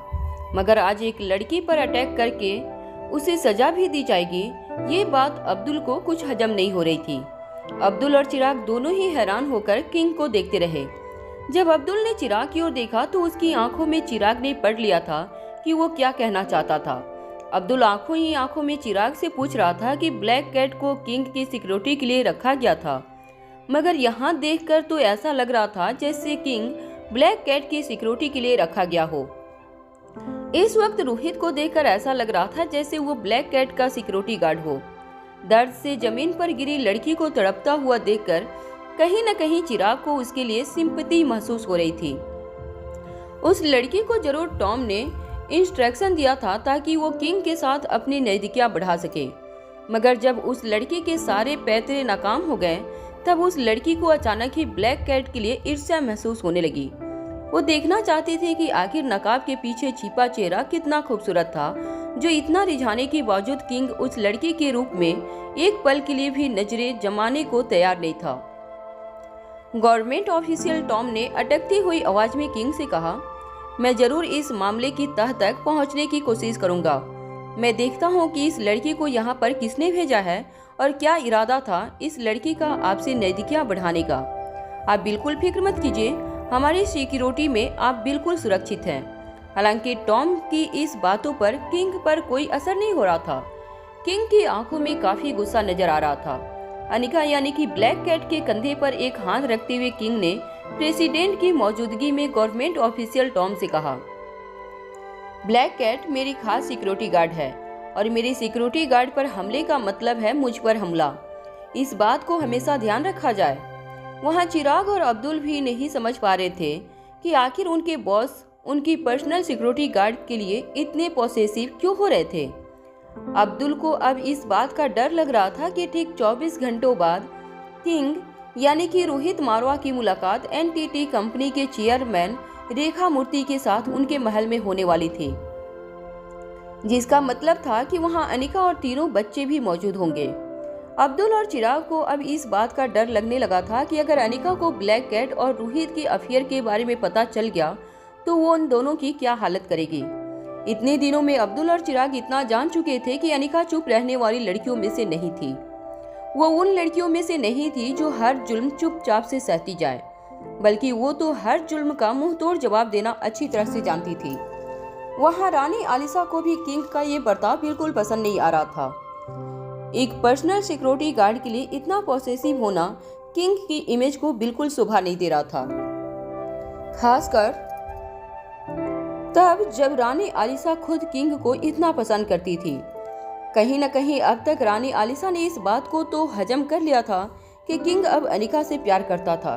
मगर आज एक लड़की पर अटैक करके उसे सजा भी दी जाएगी, ये बात अब्दुल को कुछ हजम नहीं हो रही थी। अब्दुल और चिराग दोनों ही हैरान होकर किंग को देखते रहे। जब अब्दुल ने चिराग की ओर देखा तो उसकी आंखों में चिराग ने पढ़ लिया था कि वो क्या कहना चाहता था। अब्दुल आंखों ही आंखों में चिराग से पूछ रहा था कि ब्लैक कैट को किंग की सिक्योरिटी के लिए रखा गया था, मगर यहाँ देखकर तो ऐसा लग रहा था जैसे किंग ब्लैक कैट की सिक्योरिटी के लिए रखा गया हो। इस वक्त रोहित को देखकर ऐसा लग रहा था जैसे वो ब्लैक कैट का सिक्योरिटी गार्ड हो। दर्द से जमीन पर गिरी लड़की को तड़पता हुआ देखकर कहीं न कहीं चिराग को उसके लिए सिंपैथी महसूस हो रही थी। उस लड़की को जरूर टॉम ने इंस्ट्रक्शन दिया था ताकि वो किंग के साथ अपनी नजदीकियां बढ़ा सके, मगर जब उस लड़की के सारे पैतरे नाकाम हो गए तब उस लड़की को अचानक ही ब्लैक कैट के लिए ईर्ष्या महसूस होने लगी। वो देखना चाहती थी कि आखिर नकाब के पीछे छिपा चेहरा कितना खूबसूरत था, जो इतना रिझाने के बावजूद किंग उस लड़की के रूप में एक पल के लिए भी नजरें जमाने को तैयार नहीं था। गवर्नमेंट ऑफिशियल टॉम ने अटकती हुई आवाज में किंग से कहा, मैं जरूर इस मामले की तह तक पहुंचने की कोशिश करूंगा। मैं देखता हूं कि इस लड़की को यहां पर किसने भेजा है और क्या इरादा था इस लड़की का आपसे नजदीकियां बढ़ाने का। आप बिल्कुल फिक्र मत कीजिए, हमारी सिक्योरिटी में आप बिल्कुल सुरक्षित हैं। हालांकि टॉम की इस बातों पर किंग पर कोई असर नहीं हो रहा था। किंग की आंखों में काफी गुस्सा नजर आ रहा था। अनिका यानी कि ब्लैक कैट के कंधे पर एक हाथ रखते हुए किंग ने प्रेसिडेंट की मौजूदगी में गवर्नमेंट ऑफिशियल टॉम से कहा, ब्लैक कैट मेरी खास सिक्योरिटी गार्ड है और मेरी सिक्योरिटी गार्ड पर हमले का मतलब है मुझ पर हमला। इस बात को हमेशा ध्यान रखा जाए। वहाँ चिराग और अब्दुल भी नहीं समझ पा रहे थे कि आखिर उनके बॉस उनकी पर्सनल सिक्योरिटी गार्ड के लिए इतने पॉसेसिव क्यों हो रहे थे। अब्दुल को अब इस बात का डर लग रहा था कि ठीक 24 घंटों बाद किंग यानी कि रोहित मारवा की मुलाकात एनटीटी कंपनी के चेयरमैन रेखा मूर्ति के साथ उनके महल में होने वाली थी, जिसका मतलब था कि वहां अनिका और तीनों बच्चे भी मौजूद होंगे। अब्दुल और चिराग को अब इस बात का डर लगने लगा था कि अगर अनिका को ब्लैक कैट और रोहित के अफेयर के बारे में पता चल गया तो वो उन दोनों की क्या हालत करेगी। इतने दिनों में अब्दुल और चिराग इतना जान चुके थे कि अनिका चुप रहने वाली लड़कियों में से नहीं थी। वो उन लड़कियों में से नहीं थी जो हर जुल्म चुपचाप से सहती जाए, बल्कि वो तो हर जुल्म का मुंह तोड़ जवाब देना अच्छी तरह से जानती थी। वहाँ रानी आलिसा को भी किंग का ये बर्ताव बिल्कुल पसंद नहीं आ रहा था। एक पर्सनल सिक्योरिटी गार्ड के लिए इतना पॉसेसिव होना किंग की इमेज को बिल्कुल शोभा नहीं दे रहा था, खासकर तब जब रानी आलिसा खुद किंग को इतना पसंद करती थी। कहीं न कहीं अब तक रानी आलिसा ने इस बात को तो हजम कर लिया था कि किंग अब अनिका से प्यार करता था,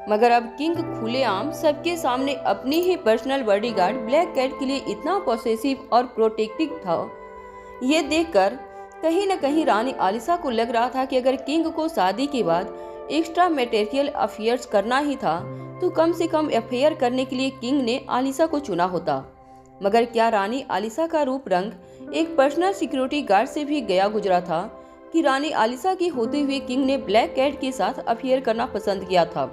मगर अब किंग खुलेआम सबके सामने अपनी ही पर्सनल बॉडीगार्ड ब्लैक कैट के लिए इतना पॉसेसिव और प्रोटेक्टिव था। ये देखकर कहीं न कहीं रानी आलिसा को लग रहा था कि अगर किंग को शादी के बाद एक्स्ट्रा मैटेरियल अफेयर्स करना ही था तो कम से कम अफेयर करने के लिए किंग ने आलिसा को चुना होता। मगर क्या रानी आलिसा का रूप रंग एक पर्सनल सिक्योरिटी गार्ड से भी गया गुजरा था कि रानी आलिसा की होते हुए किंग ने ब्लैक कैट के साथ अफेयर करना पसंद किया था।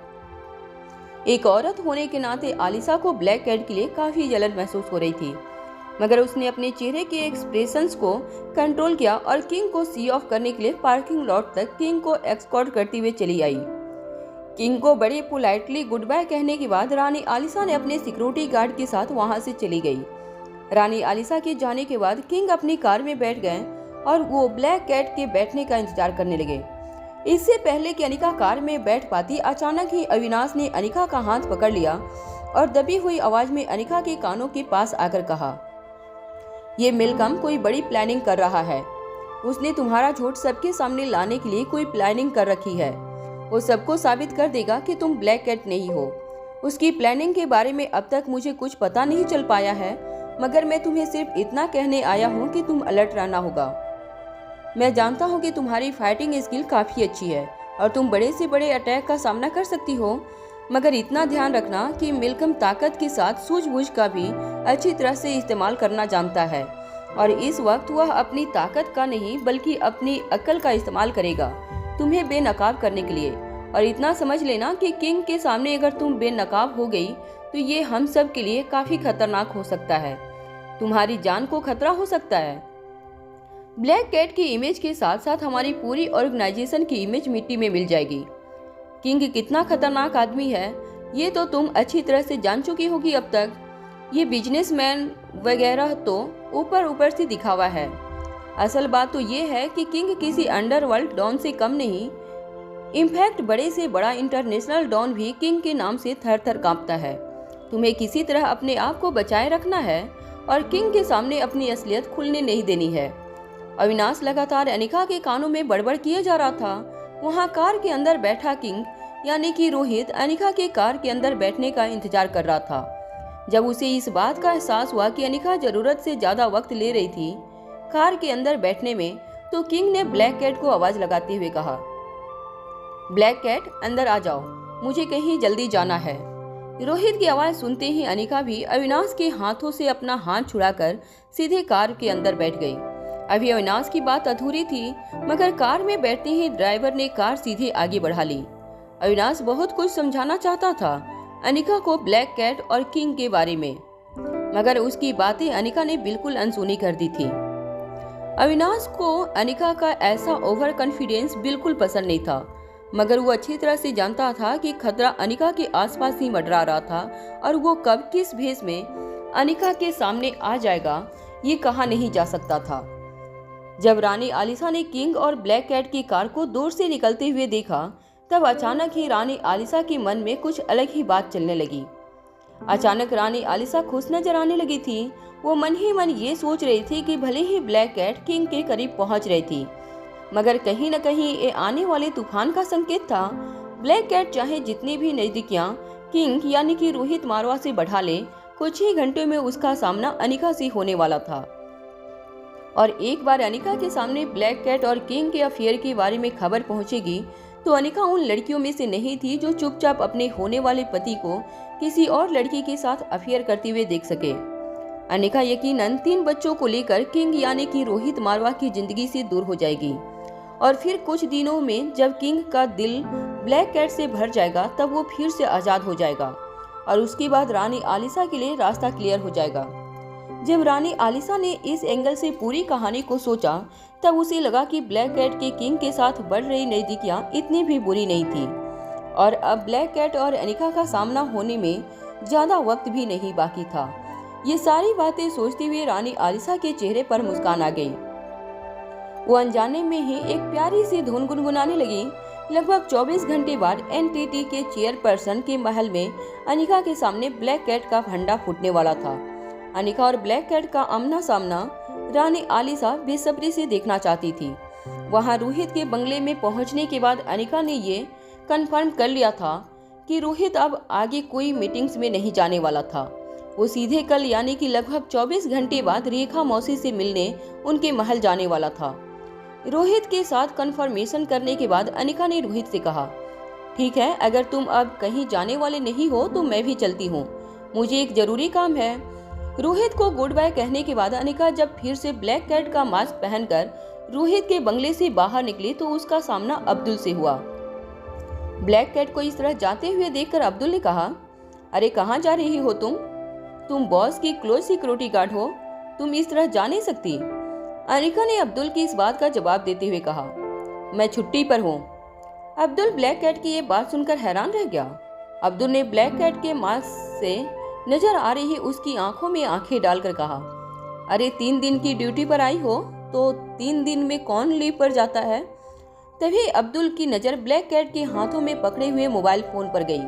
एक औरत होने के नाते आलिसा को ब्लैक कैट के लिए काफी जलन महसूस हो रही थी, मगर उसने अपने चेहरे के एक्सप्रेशंस को कंट्रोल किया और किंग को सी ऑफ करने के लिए पार्किंग लॉट तक किंग को एस्कॉर्ट करती हुए चली आई। किंग को बड़े पोलाइटली गुड बाय कहने के बाद रानी आलिसा ने अपने सिक्योरिटी गार्ड के साथ वहां से चली गई। रानी आलिसा के जाने के बाद किंग अपनी कार में बैठ गए और वो ब्लैक कैट के बैठने का इंतजार करने लगे। इससे पहले कि अनिका कार में बैठ पाती, अचानक ही अविनाश ने अनिका का हाथ पकड़ लिया और दबी हुई आवाज में अनिका के कानों के पास आकर कहा, ये मिलकम कोई बड़ी प्लानिंग कर रहा है। उसने तुम्हारा झूठ सबके सामने लाने के लिए कोई प्लानिंग कर रखी है। वो सबको साबित कर देगा कि तुम ब्लैक कैट नहीं हो। उसकी प्लानिंग के बारे में अब तक मुझे कुछ पता नहीं चल पाया है, मगर मैं तुम्हें सिर्फ इतना कहने आया हूँ कि तुम अलर्ट रहना होगा। मैं जानता हूँ कि तुम्हारी फाइटिंग स्किल काफी अच्छी है और तुम बड़े से बड़े अटैक का सामना कर सकती हो, मगर इतना ध्यान रखना कि मिलकम ताकत के साथ सूझबूझ का भी अच्छी तरह से इस्तेमाल करना जानता है और इस वक्त वह अपनी ताकत का नहीं बल्कि अपनी अक्ल का इस्तेमाल करेगा तुम्हें बेनकाब करने के लिए। और इतना समझ लेना कि किंग के सामने अगर तुम बेनकाब हो गई तो ये हम सब के लिए काफी खतरनाक हो सकता है। तुम्हारी जान को खतरा हो सकता है। ब्लैक कैट की इमेज के साथ साथ हमारी पूरी ऑर्गेनाइजेशन की इमेज मिट्टी में मिल जाएगी। किंग कितना खतरनाक आदमी है ये तो तुम अच्छी तरह से जान चुकी होगी अब तक। ये बिजनेसमैन वगैरह तो ऊपर ऊपर से दिखावा है। असल बात तो ये है कि किंग किसी अंडरवर्ल्ड डॉन से कम नहीं। इनफैक्ट बड़े से बड़ा इंटरनेशनल डॉन भी किंग के नाम से थर थर कांपता है। तुम्हें किसी तरह अपने आप को बचाए रखना है और किंग के सामने अपनी असलियत खुलने नहीं देनी है। अविनाश लगातार अनिका के कानों में बड़बड़ किए जा रहा था। वहाँ कार के अंदर बैठा किंग यानी कि रोहित अनिका के कार के अंदर बैठने का इंतजार कर रहा था। जब उसे इस बात का एहसास हुआ कि अनिका जरूरत से ज्यादा वक्त ले रही थी कार के अंदर बैठने में, तो किंग ने ब्लैक कैट को आवाज लगाते हुए कहा, ब्लैक कैट अंदर आ जाओ, मुझे कहीं जल्दी जाना है। रोहित की आवाज सुनते ही अनिका भी अविनाश के हाथों से अपना हाथ छुड़ाकर सीधे कार के अंदर बैठ गई। अभी अविनाश की बात अधूरी थी, मगर कार में बैठते ही ड्राइवर ने कार सीधे आगे बढ़ा ली। अविनाश बहुत कुछ समझाना चाहता था अनिका को ब्लैक कैट और किंग के बारे में, मगर उसकी बातें अनिका ने बिल्कुल अनसुनी कर दी थी। अविनाश को अनिका का ऐसा ओवर कॉन्फिडेंस बिल्कुल पसंद नहीं था, मगर वो अच्छी तरह से जानता था कि खतरा अनिका के आसपास ही मंडरा रहा था और वो कब किस भेष में अनिका के सामने आ जाएगा ये कहा नहीं जा सकता था। जब रानी आलिसा ने किंग और ब्लैक कैट की कार को दूर से निकलते हुए देखा, तब अचानक ही रानी आलिसा के मन में कुछ अलग ही बात चलने लगी। अचानक रानी आलिसा खुश नजर आने लगी थी। वो मन ही मन ये सोच रही थी कि भले ही ब्लैक कैट किंग के करीब पहुंच रही थी, मगर कहीं न कहीं ये आने वाले तूफान का संकेत था। ब्लैक कैट चाहे जितनी भी नजदीकियां किंग यानी कि रोहित मारवा से बढ़ा ले, कुछ ही घंटों में उसका सामना अनिका से होने वाला था। और एक बार अनिका के सामने ब्लैक कैट और किंग के अफेयर के बारे में खबर पहुंचेगी तो अनिका उन लड़कियों में से नहीं थी जो चुपचाप अपने होने वाले पति को किसी और लड़की के साथ अफेयर करते हुए देख सके। अनिका यकीनन 3 बच्चों को लेकर किंग यानी कि रोहित मारवा की जिंदगी से दूर हो जाएगी और फिर कुछ दिनों में जब किंग का दिल ब्लैक कैट से भर जाएगा तब वो फिर से आजाद हो जाएगा और उसके बाद रानी आलिसा के लिए रास्ता क्लियर हो जाएगा। जब रानी आलिसा ने इस एंगल से पूरी कहानी को सोचा तब उसे लगा कि ब्लैक कैट के किंग के साथ बढ़ रही नजदीकियां इतनी भी बुरी नहीं थी और अब ब्लैक कैट और अनिका का सामना होने में ज्यादा वक्त भी नहीं बाकी था। ये सारी बातें सोचते हुए रानी आलिसा के चेहरे पर मुस्कान आ गई। वो अनजाने में ही एक प्यारी सी धुन गुनगुनाने लगी। लगभग 24 घंटे बाद एनटीटी के चेयरपर्सन के महल में अनिका के सामने ब्लैक कैट का फंडा फूटने वाला था। अनिका और ब्लैक कैट का आमना सामना रानी आलिसा बेसब्री से देखना चाहती थी। वहां रोहित के बंगले में पहुंचने के बाद अनिका ने ये कंफर्म कर लिया था कि रोहित अब आगे कोई मीटिंग्स में नहीं जाने वाला था। वो सीधे कल यानी कि लगभग 24 घंटे बाद रेखा मौसी से मिलने उनके महल जाने वाला था। रोहित के साथ कंफर्मेशन करने के बाद अनिका ने रोहित से कहा, ठीक है, अगर तुम अब कहीं जाने वाले नहीं हो तो मैं भी चलती हूँ, मुझे एक जरूरी काम है। रोहित को गुड बाय कहने के बाद अनिका जब फिर से ब्लैक कैट का मास्क पहनकर रोहित के बंगले से बाहर निकली तो उसका सामना अब्दुल से हुआ। ब्लैक कैट को इस तरह जाते हुए देखकर अब्दुल ने कहा, अरे कहाँ जा रही हो तुम बॉस की क्लोज सिक्योरिटी गार्ड हो, तुम इस तरह जा नहीं सकती। अनिका ने अब्दुल की इस बात का जवाब देते हुए कहा, मैं छुट्टी पर हूँ। अब्दुल ब्लैक कैट की ये बात सुनकर हैरान रह गया। अब्दुल ने ब्लैक कैट के मास्क से नजर आ रही उसकी आंखों में आंखें डालकर कहा, अरे 3 दिन की ड्यूटी पर आई हो तो 3 दिन में कौन लीव पर जाता है। तभी अब्दुल की नजर ब्लैक कैट के हाथों में पकड़े हुए मोबाइल फोन पर गई।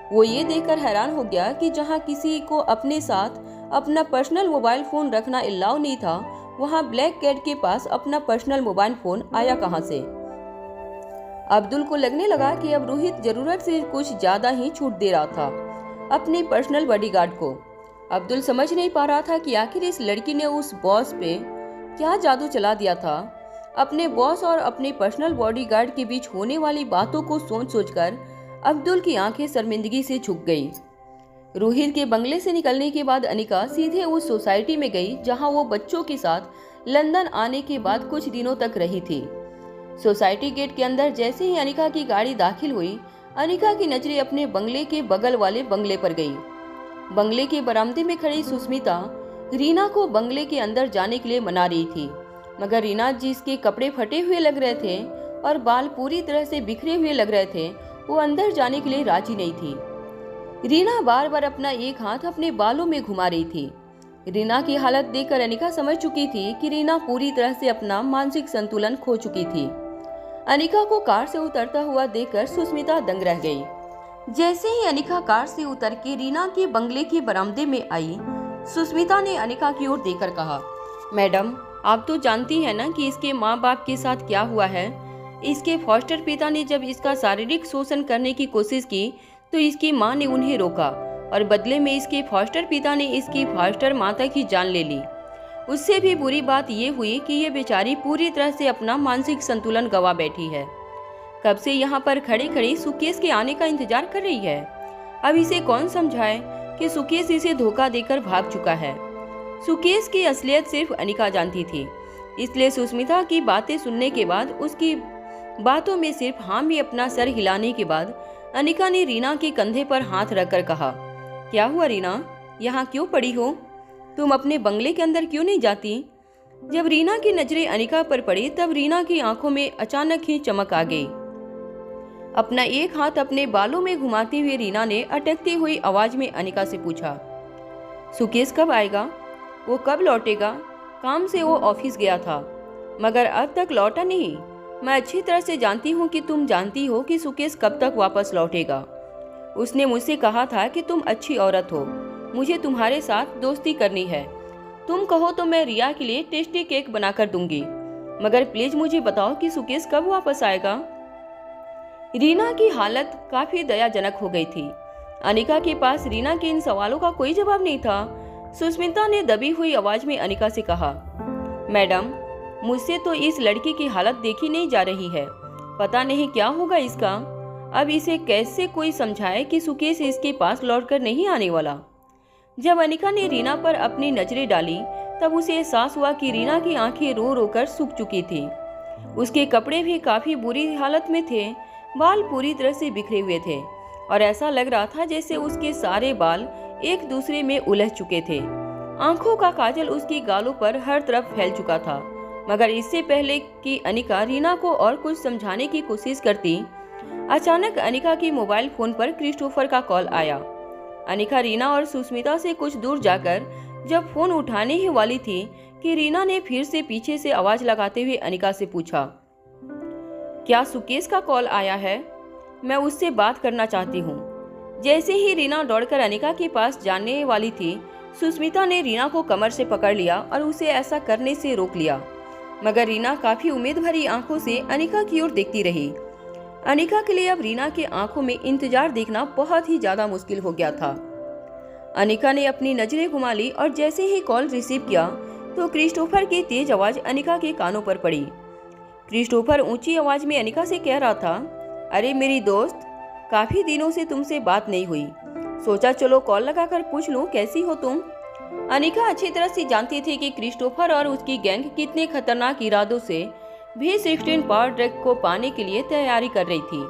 वो ये देखकर हैरान हो गया कि जहाँ किसी को अपने साथ अपना पर्सनल मोबाइल फोन रखना अलाउ नहीं था, वहाँ ब्लैक कैट के पास अपना पर्सनल मोबाइल फोन आया कहाँ से। अब्दुल को लगने लगा कि अब रोहित जरूरत से कुछ ज्यादा ही छूट दे रहा था अपने पर्सनल बॉडीगार्ड को। अब्दुल समझ नहीं पा रहा था कि आखिर इस लड़की ने उस बॉस पे क्या जादू चला दिया था। अपने बॉस और अपने पर्सनल बॉडीगार्ड के बीच होने वाली बातों को सोच सोचकर अब्दुल की आंखें शर्मिंदगी से झुक गई। रोहित के बंगले से निकलने के बाद अनिका सीधे उस सोसाइटी में गई जहां वो बच्चों के साथ लंदन आने के बाद कुछ दिनों तक रही थी। सोसाइटी गेट के अंदर जैसे ही अनिका की गाड़ी दाखिल हुई, अनिका की नजरें अपने बंगले के बगल वाले बंगले पर गई। बंगले के बरामदे में खड़ी सुस्मिता रीना को बंगले के अंदर जाने के लिए मना रही थी, मगर रीना जिसके कपड़े फटे हुए लग रहे थे और बाल पूरी तरह से बिखरे हुए लग रहे थे, वो अंदर जाने के लिए राजी नहीं थी। रीना बार बार अपना एक हाथ अपने बालों में घुमा रही थी। रीना की हालत देखकर अनिका समझ चुकी थी कि रीना पूरी तरह से अपना मानसिक संतुलन खो चुकी थी। अनिका को कार से उतरता हुआ देखकर सुस्मिता दंग रह गई। जैसे ही अनिका कार से उतर के रीना के बंगले के बरामदे में आई, सुस्मिता ने अनिका की ओर देखकर कहा, मैडम आप तो जानती हैं ना कि इसके माँ बाप के साथ क्या हुआ है। इसके फॉस्टर पिता ने जब इसका शारीरिक शोषण करने की कोशिश की तो इसकी माँ ने उन्हें रोका और बदले में इसके फॉस्टर पिता ने इसकी फॉस्टर माता की जान ले ली। उससे भी बुरी बात ये हुई कि ये बेचारी पूरी तरह से अपना मानसिक संतुलन गवा बैठी है। कब से यहाँ पर खड़ी खड़ी सुकेश के आने का इंतजार कर रही है। अब इसे कौन समझाए कि सुकेश इसे धोखा देकर भाग चुका है। सुकेश की असलियत सिर्फ अनिका जानती थी, इसलिए सुस्मिता की बातें सुनने के बाद, उसकी बातों में सिर्फ हाँ भी अपना सर हिलाने के बाद अनिका ने रीना के कंधे पर हाथ रखकर कहा, क्या हुआ रीना, यहाँ क्यों पड़ी हो? तुम अपने बंगले के अंदर क्यों नहीं जाती? जब रीना की नजरें अनिका पर पड़ी तब रीना की आंखों में अचानक ही चमक आ गई। अपना एक हाथ अपने बालों में घुमाते हुए रीना ने अटकती हुई आवाज में अनिका से पूछा, सुकेश कब आएगा? वो कब लौटेगा? काम से वो ऑफिस गया था मगर अब तक लौटा नहीं। मैं अच्छी तरह से जानती हूँ कि तुम जानती हो कि सुकेश कब तक वापस लौटेगा। उसने मुझसे कहा था कि तुम अच्छी औरत हो, मुझे तुम्हारे साथ दोस्ती करनी है। तुम कहो तो मैं रिया के लिए टेस्टी केक बनाकर दूंगी, मगर प्लीज मुझे बताओ कि सुकेश कब वापस आएगा। रीना की हालत काफी दयाजनक हो गई थी। अनिका के पास रीना के इन सवालों का कोई जवाब नहीं था। सुस्मिता ने दबी हुई आवाज में अनिका से कहा, मैडम मुझसे तो इस लड़की की हालत देखी नहीं जा रही है, पता नहीं क्या होगा इसका। अब इसे कैसे कोई समझाए कि सुकेश इसके पास लौटकर नहीं आने वाला। जब अनिका ने रीना पर अपनी नजरें डाली तब उसे एहसास हुआ कि रीना की आंखें रो रो कर सूख चुकी थी। उसके कपड़े भी काफी बुरी हालत में थे, बाल पूरी तरह से बिखरे हुए थे और ऐसा लग रहा था जैसे उसके सारे बाल एक दूसरे में उलझ चुके थे। आंखों का काजल उसकी गालों पर हर तरफ फैल चुका था। मगर इससे पहले कि अनिका रीना को और कुछ समझाने की कोशिश करती, अचानक अनिका की मोबाइल फोन पर क्रिस्टोफर का कॉल आया। अनिका रीना और सुस्मिता से कुछ दूर जाकर जब फोन उठाने ही वाली थी कि रीना ने फिर से पीछे से आवाज लगाते हुए अनिका से पूछा, क्या सुकेश का कॉल आया है? मैं उससे बात करना चाहती हूँ। जैसे ही रीना दौड़कर अनिका के पास जाने वाली थी, सुस्मिता ने रीना को कमर से पकड़ लिया और उसे ऐसा करने से रोक लिया। मगर रीना काफी उम्मीद भरी आंखों से अनिका की ओर देखती रही। अनिका के लिए अब रीना के आंखों में इंतजार देखना बहुत ही ज्यादा मुश्किल हो गया था। अनिका ने अपनी नजरें घुमा ली और जैसे ही कॉल रिसीव किया तो क्रिस्टोफर की तेज आवाज अनिका के कानों पर पड़ी। क्रिस्टोफर ऊंची आवाज में अनिका से कह रहा था, अरे मेरी दोस्त, काफी दिनों से तुमसे बात नहीं हुई, सोचा चलो कॉल लगाकर पूछ लूं कैसी हो तुम। अनिका अच्छी तरह से जानती थी कि क्रिस्टोफर और उसकी गैंग कितने खतरनाक इरादों से V16 पावर ड्रग को पाने के लिए तैयारी कर रही थी।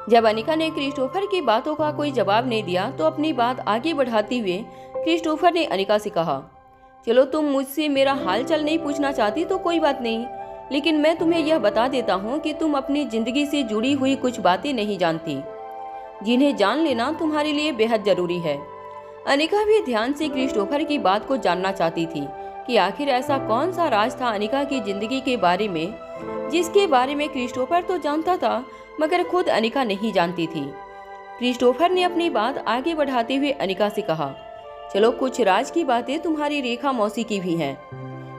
जब अनिका ने क्रिस्टोफर की बातों का कोई जवाब नहीं दिया तो अपनी बात आगे बढ़ाते हुए क्रिस्टोफर ने अनिका से कहा, चलो तुम मुझसे मेरा हाल चाल नहीं पूछना चाहती तो कोई बात नहीं, लेकिन मैं तुम्हें यह बता देता हूँ कि तुम अपनी जिंदगी से जुड़ी हुई कुछ बातें नहीं जानती, जिन्हें जान लेना तुम्हारे लिए बेहद जरूरी है। अनिका भी ध्यान से क्रिस्टोफर की बात को जानना चाहती थी कि आखिर ऐसा कौन सा राज था अनिका की जिंदगी के बारे में, जिसके बारे में क्रिस्टोफर तो जानता था मगर खुद अनिका नहीं जानती थी। क्रिस्टोफर ने अपनी बात आगे बढ़ाते हुए अनिका से कहा, चलो कुछ राज की बातें तुम्हारी रेखा मौसी की भी हैं,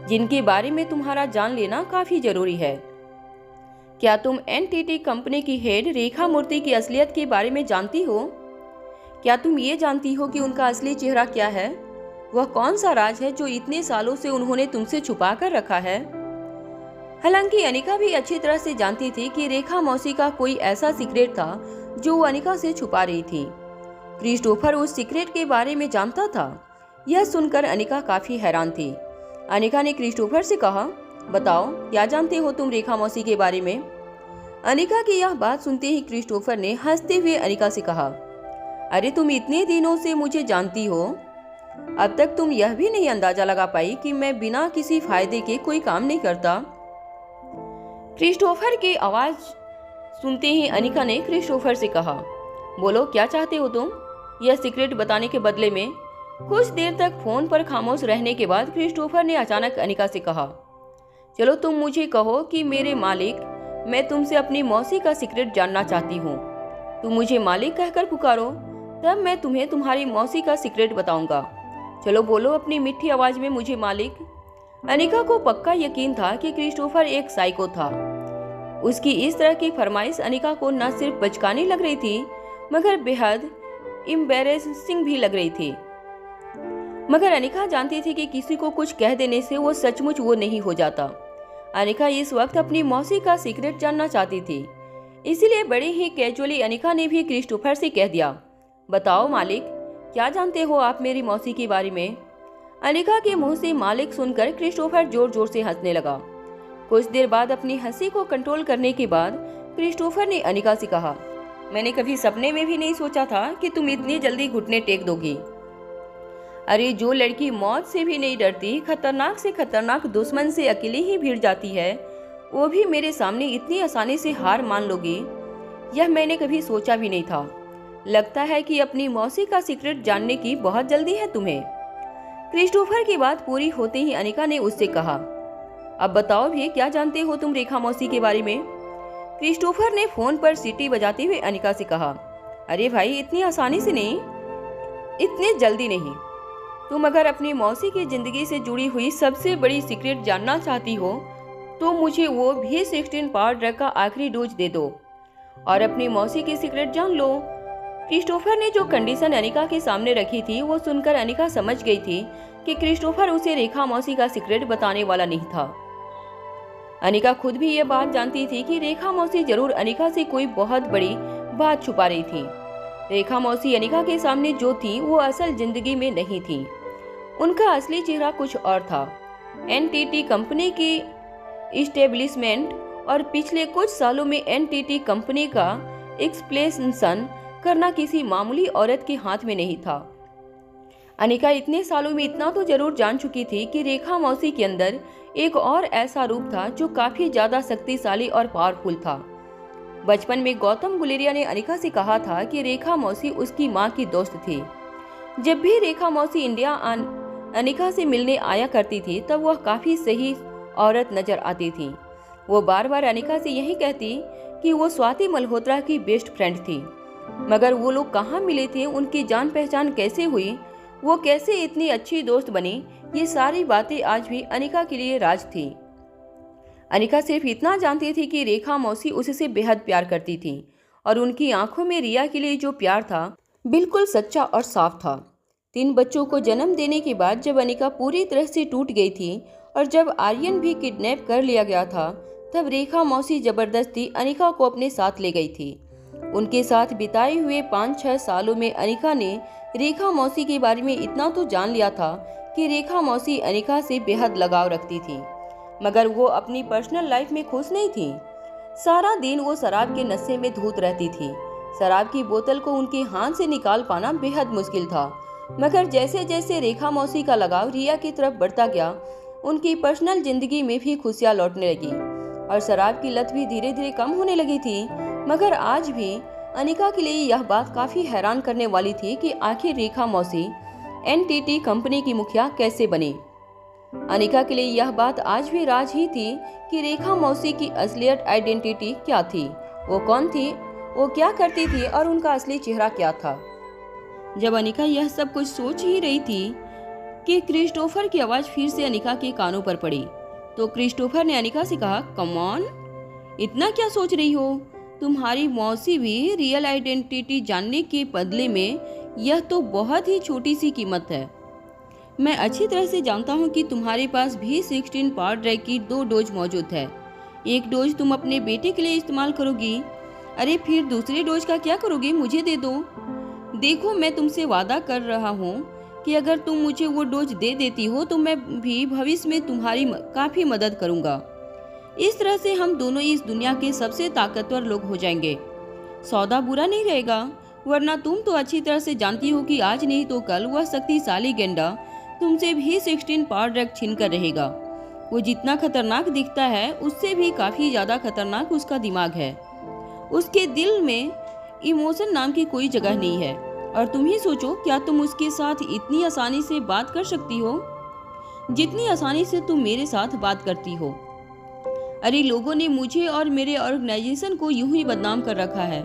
जिनके बारे में तुम्हारा जान लेना काफी जरूरी है। क्या तुम एनटीटी कंपनी की हेड रेखा मूर्ति की असलियत के बारे में जानती हो? क्या तुम ये जानती हो कि उनका असली चेहरा क्या है? वह कौन सा राज है जो इतने सालों से उन्होंने तुमसे छुपा कर रखा है? हालांकि अनिका भी अच्छी तरह से जानती थी कि रेखा मौसी का कोई ऐसा सीक्रेट था जो वो अनिका से छुपा रही थी। क्रिस्टोफर उस सीक्रेट के बारे में जानता था। यह सुनकर अनिका काफी हैरान थी। अनिका ने क्रिस्टोफर से कहा, बताओ क्या जानते हो तुम रेखा मौसी के बारे में? अनिका की यह बात सुनते ही क्रिस्टोफर ने हंसते हुए अनिका से कहा, अरे तुम इतने दिनों से मुझे जानती हो, अब तक तुम यह भी नहीं अंदाजा लगा पाई कि मैं बिना किसी फायदे के कोई काम नहीं करता। क्रिस्टोफर की आवाज सुनते ही अनिका ने क्रिस्टोफर से कहा, बोलो क्या चाहते हो तुम? यह सीक्रेट बताने के बदले में। कुछ देर तक फोन पर खामोश रहने के बाद क्रिस्टोफर ने अचानक अनिका से कहा, चलो तुम मुझे कहो कि मेरे मालिक, मैं तुमसे अपनी मौसी का सीक्रेट जानना चाहती हूँ। तुम मुझे मालिक कहकर पुकारो, तब मैं तुम्हें तुम्हारी मौसी का सीक्रेट बताऊंगा। चलो बोलो अपनी मीठी आवाज में मुझे मालिक। अनिका को पक्का यकीन था कि क्रिस्टोफर एक साइको था। उसकी इस तरह की फरमाइश अनिका को न सिर्फ बचकानी लग रही थी मगर बेहद एम्बैरेसिंग भी लग रही थी। मगर अनिका जानती थी कि किसी को कुछ कह देने से वो सचमुच वो नहीं हो जाता। अनिका इस वक्त अपनी मौसी का सीक्रेट जानना चाहती थी, इसीलिए बड़े ही कैजुअली अनिका ने भी क्रिस्टोफर से कह दिया, बताओ मालिक, क्या जानते हो आप मेरी मौसी के बारे में? अनिका के मुंह से मालिक सुनकर क्रिस्टोफर जोर जोर से हंसने लगा। कुछ देर बाद अपनी हंसी को कंट्रोल करने के बाद क्रिस्टोफर ने अनिका से कहा, मैंने कभी सपने में भी नहीं सोचा था कि तुम इतनी जल्दी घुटने टेक दोगी। अरे जो लड़की मौत से भी नहीं डरती, खतरनाक से खतरनाक दुश्मन से अकेली ही भिड़ जाती है, वो भी मेरे सामने इतनी आसानी से हार मान लोगी, यह मैंने कभी सोचा भी नहीं था। लगता है कि अपनी मौसी का सीक्रेट जानने की बहुत जल्दी है तुम्हें। क्रिस्टोफर की बात पूरी होते ही अनिका ने उससे कहा, अब बताओ भी क्या जानते हो तुम रेखा मौसी के बारे में? क्रिस्टोफर ने फोन पर सीटी बजाते हुए अनिका से कहा, अरे भाई इतनी आसानी से नहीं, इतने जल्दी नहीं। तुम अगर अपनी मौसी की जिंदगी से जुड़ी हुई सबसे बड़ी सीक्रेट जानना चाहती हो तो मुझे वो भी 16 पावर ड्रग का आखिरी डोज दे दो और अपनी मौसी की सीक्रेट जान लो। क्रिस्टोफर ने जो कंडीशन अनिका के सामने रखी थी वो सुनकर अनिका समझ गई थी कि क्रिस्टोफर उसे रेखा मौसी का सीक्रेट बताने वाला नहीं था। अनिका खुद भी ये बात जानती थी कि रेखा मौसी जरूर अनिका से कोई बहुत बड़ी बात छुपा रही थी। रेखा मौसी अनिका के सामने जो थी वो असल जिंदगी में नहीं थी। उनका असली चेहरा कुछ और था। एनटीटी कंपनी की इस्टेब्लिशमेंट और पिछले कुछ सालों में एनटीटी कंपनी का एक्सप्लेनेशन करना किसी मामूली औरत के हाथ में नहीं था। अनिका इतने सालों में इतना तो जरूर जान चुकी थी कि रेखा मौसी के अंदर एक और ऐसा रूप था जो काफी ज्यादा शक्तिशाली और पावरफुल था। बचपन में गौतम गुलेरिया ने अनिका से कहा था कि रेखा मौसी उसकी माँ की दोस्त थी। जब भी रेखा मौसी इंडिया अनिका से मिलने आया करती थी तब वह काफी सही औरत नजर आती थी। वो बार बार अनिका से यही कहती कि वो स्वाति मल्होत्रा की बेस्ट फ्रेंड थी। मगर वो लोग कहाँ मिले थे, उनकी जान पहचान कैसे हुई, वो कैसे इतनी अच्छी दोस्त बनी, ये सारी बातें आज भी अनिका के लिए राज थी। अनिका सिर्फ इतना जानती थी कि रेखा मौसी उससे बेहद प्यार करती थी और उनकी आंखों में रिया के लिए जो प्यार था बिल्कुल सच्चा और साफ था। 3 बच्चों को जन्म देने के बाद जब अनिका पूरी तरह से टूट गई थी और जब आर्यन भी किडनैप कर लिया गया था तब रेखा मौसी जबरदस्ती अनिका को अपने साथ ले गई थी। उनके साथ बिताए हुए 5-6 सालों में अनिका ने रेखा मौसी के बारे में इतना तो जान लिया था कि रेखा मौसी अनिका से बेहद लगाव रखती थी, मगर वो अपनी पर्सनल लाइफ में खुश नहीं थी। सारा दिन वो शराब के नशे में धूत रहती थी। शराब की बोतल को उनके हाथ से निकाल पाना बेहद मुश्किल था। मगर जैसे जैसे रेखा मौसी का लगाव रिया की तरफ बढ़ता गया, उनकी पर्सनल जिंदगी में भी खुशियां लौटने लगी और शराब की लत भी धीरे धीरे कम होने लगी थी। मगर आज भी अनिका के लिए यह बात काफी हैरान करने वाली थी कि आखिर रेखा मौसी एनटीटी कंपनी की मुखिया कैसे बनी। अनिका के लिए यह बात आज भी राज ही थी कि रेखा मौसी की असलियत आइडेंटिटी क्या थी, वो कौन थी, वो क्या करती थी और उनका असली चेहरा क्या था। जब अनिका यह सब कुछ सोच ही रही थी कि क्रिस्टोफर की आवाज फिर से अनिका के कानों पर पड़ी। तो क्रिस्टोफर ने अनिका से कहा, कम ऑन, इतना क्या सोच रही हो? तुम्हारी मौसी भी रियल आइडेंटिटी जानने के बदले में यह तो बहुत ही छोटी सी कीमत है। मैं अच्छी तरह से जानता हूँ कि तुम्हारे पास भी 16 पावर ड्रग की 2 डोज मौजूद है। एक डोज तुम अपने बेटे के लिए इस्तेमाल करोगी, अरे फिर दूसरे डोज का क्या करोगी? मुझे दे दो। देखो, मैं तुमसे वादा कर रहा हूँ कि अगर तुम मुझे वो डोज दे देती हो तो मैं भी भविष्य में तुम्हारी काफी मदद करूँगा। इस तरह से हम दोनों इस दुनिया के सबसे ताकतवर लोग हो जाएंगे। सौदा बुरा नहीं रहेगा, वरना तुम तो अच्छी तरह से जानती हो कि आज नहीं तो कल वह शक्तिशाली गेंडा तुमसे भी 16 पावर ड्रग छीन कर रहेगा। वो जितना खतरनाक दिखता है उससे भी काफी ज्यादा खतरनाक उसका दिमाग है। उसके दिल में इमोशन नाम की कोई जगह नहीं है। और तुम ही सोचो, क्या तुम उसके साथ इतनी आसानी से बात कर सकती हो जितनी आसानी से तुम मेरे साथ बात करती हो? अरे लोगों ने मुझे और मेरे ऑर्गेनाइजेशन को यूं ही बदनाम कर रखा है।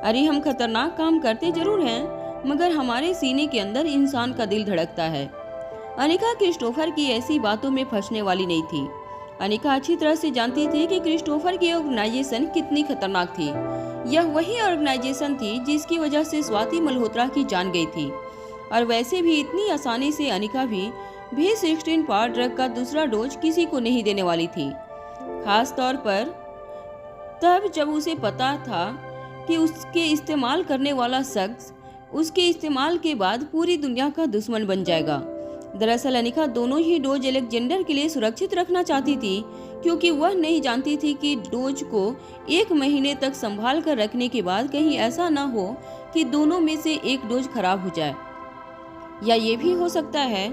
अरे हम खतरनाक काम करते जरूर हैं, मगर हमारे सीने के अंदर इंसान का दिल धड़कता है। अनिका क्रिस्टोफर की ऐसी बातों में फंसने वाली नहीं थी। अनिका अच्छी तरह से जानती थी कि क्रिस्टोफर की ऑर्गेनाइजेशन कितनी खतरनाक थी। यह वही ऑर्गेनाइजेशन थी जिसकी वजह से स्वाति मल्होत्रा की जान गई थी। और वैसे भी इतनी आसानी से अनिका भी 16 पावर ड्रग का दूसरा डोज किसी को नहीं देने वाली थी। खास तौर पर तब जब उसे पता था कि उसके इस्तेमाल करने वाला शख्स उसके इस्तेमाल के बाद पूरी दुनिया का दुश्मन बन जाएगा। दरअसल अनिका दोनों ही डोज अलेक्जेंडर के लिए सुरक्षित रखना चाहती थी, क्योंकि वह नहीं जानती थी कि डोज को 1 महीने तक संभाल कर रखने के बाद कहीं ऐसा न हो कि दोनों में से एक डोज खराब हो जाए। या ये भी हो सकता है